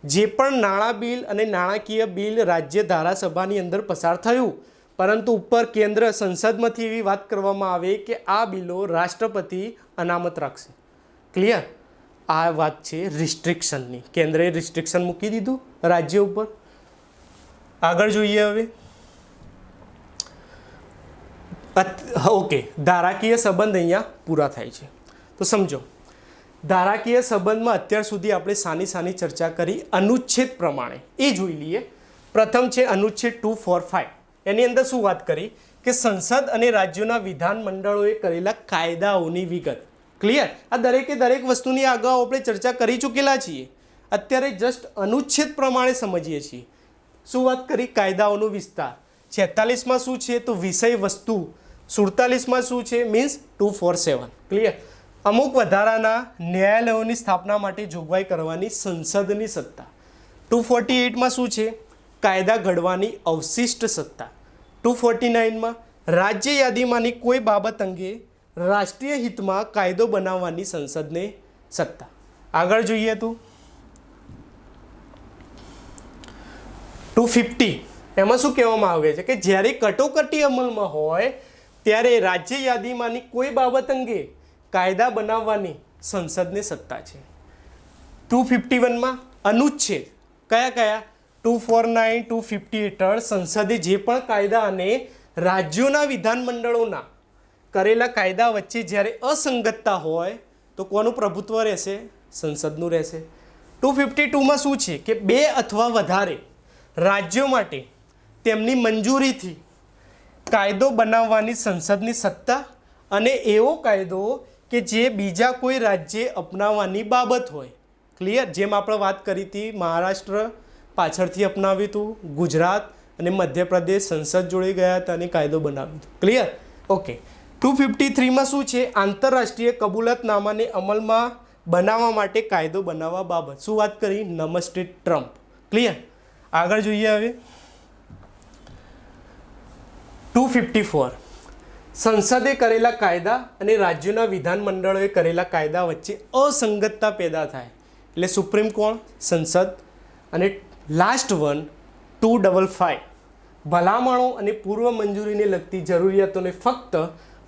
જે પણ નાણાં બિલ અને નાણાકીય બિલ રાજ્ય ધારાસભાની અંદર પસાર થયું, પરંતુ ઉપર કેન્દ્ર સંસદમાંથી એવી વાત કરવામાં આવે કે આ બિલો રાષ્ટ્રપતિ અનામત રાખશે. ક્લિયર? આ વાત છે રિસ્ટ્રિક્શનની. કેન્દ્રએ રિસ્ટ્રિક્શન મૂકી દીધું રાજ્ય ઉપર. આગળ જોઈએ હવે. ઓકે, ધારાકીય સંબંધ અહીંયા પૂરા થાય છે. તો સમજો, ધારાકીય સંબંધમાં અત્યાર સુધી આપણે સાની ચર્ચા કરી અનુચ્છેદ પ્રમાણે. એ જોઈ લઈએ. પ્રથમ છે અનુચ્છેદ 245. એની અંદર શું વાત કરી કે સંસદ અને રાજ્યોના વિધાન મંડળોએ કરેલા કાયદાઓની વિગત. ક્લિયર? આ દરેકે દરેક વસ્તુની અગાઉ આપણે ચર્ચા કરી ચૂકેલા છીએ. અત્યારે જસ્ટ અનુચ્છેદ પ્રમાણે સમજીએ છીએ. શું વાત કરી? કાયદાઓનો વિસ્તાર. 46માં શું છે? તો વિષય વસ્તુ. 47માં શું છે? મીન્સ 247. ક્લિયર? અમુક વધારાના ન્યાયાલયોની સ્થાપના માટે જોગવાઈ કરવાની સંસદની સત્તા. 248માં શું છે? કાયદા ઘડવાની અવશિષ્ટ સત્તા. 249માં રાજ્ય યાદીમાંની કોઈ બાબત અંગે રાષ્ટ્રીય હિતમાં કાયદો બનાવવાની સંસદને સત્તા. આગળ જોઈએ તો 250. એમાં શું કહેવામાં આવે છે કે જ્યારે કટોકટી અમલમાં હોય ત્યારે રાજ્ય યાદીમાંની કોઈ બાબત અંગે કાયદા બનાવવાની સંસદને સત્તા છે. 251માં અનુચ્છેદ કયા કયા? 249, 250 હેઠળ સંસદે જે પણ કાયદા અને રાજ્યોના વિધાનમંડળોના કરેલા કાયદા વચ્ચે જ્યારે અસંગતતા હોય તો કોનું પ્રભુત્વ રહેશે? સંસદનું રહેશે. 252માં શું છે કે બે અથવા વધારે રાજ્યો માટે તેમની મંજૂરીથી કાયદો બનાવવાની સંસદની સત્તા, અને એવો કાયદો કે જે બીજા કોઈ રાજ્યે અપનાવવાની બાબત હોય. ક્લિયર? જેમ આપણે વાત કરી હતી, મહારાષ્ટ્ર પાછળથી અપનાવ્યું હતું, ગુજરાત અને મધ્યપ્રદેશ સંસદ જોડે ગયા હતા અને કાયદો બનાવ્યો હતો. ક્લિયર? ઓકે. 253માં શું છે? આંતરરાષ્ટ્રીય કબૂલાતનામાને અમલમાં બનાવવા માટે કાયદો બનાવવા બાબત. શું વાત કરી? નમસ્તે ટ્રમ્પ. ક્લિયર? આગળ જોઈએ હવે. 254 સંસદે કરેલા કાયદા અને રાજ્યોના વિધાનમંડળોએ કરેલા કાયદા વચ્ચે અસંગતતા પેદા થાય એટલે સુપ્રીમ કોર્ટ, સંસદ. અને લાસ્ટ વન 255 ભલામણો અને પૂર્વ મંજૂરીને લગતી જરૂરિયાતોને ફક્ત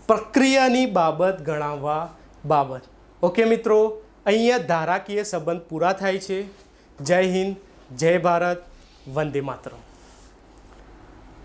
પ્રક્રિયાની બાબત ગણાવવા બાબત. ઓકે મિત્રો, અહીંયા ધારાકીય સંબંધ પૂરા થાય છે. જય હિન્દ, જય ભારત, વંદે માતરમ.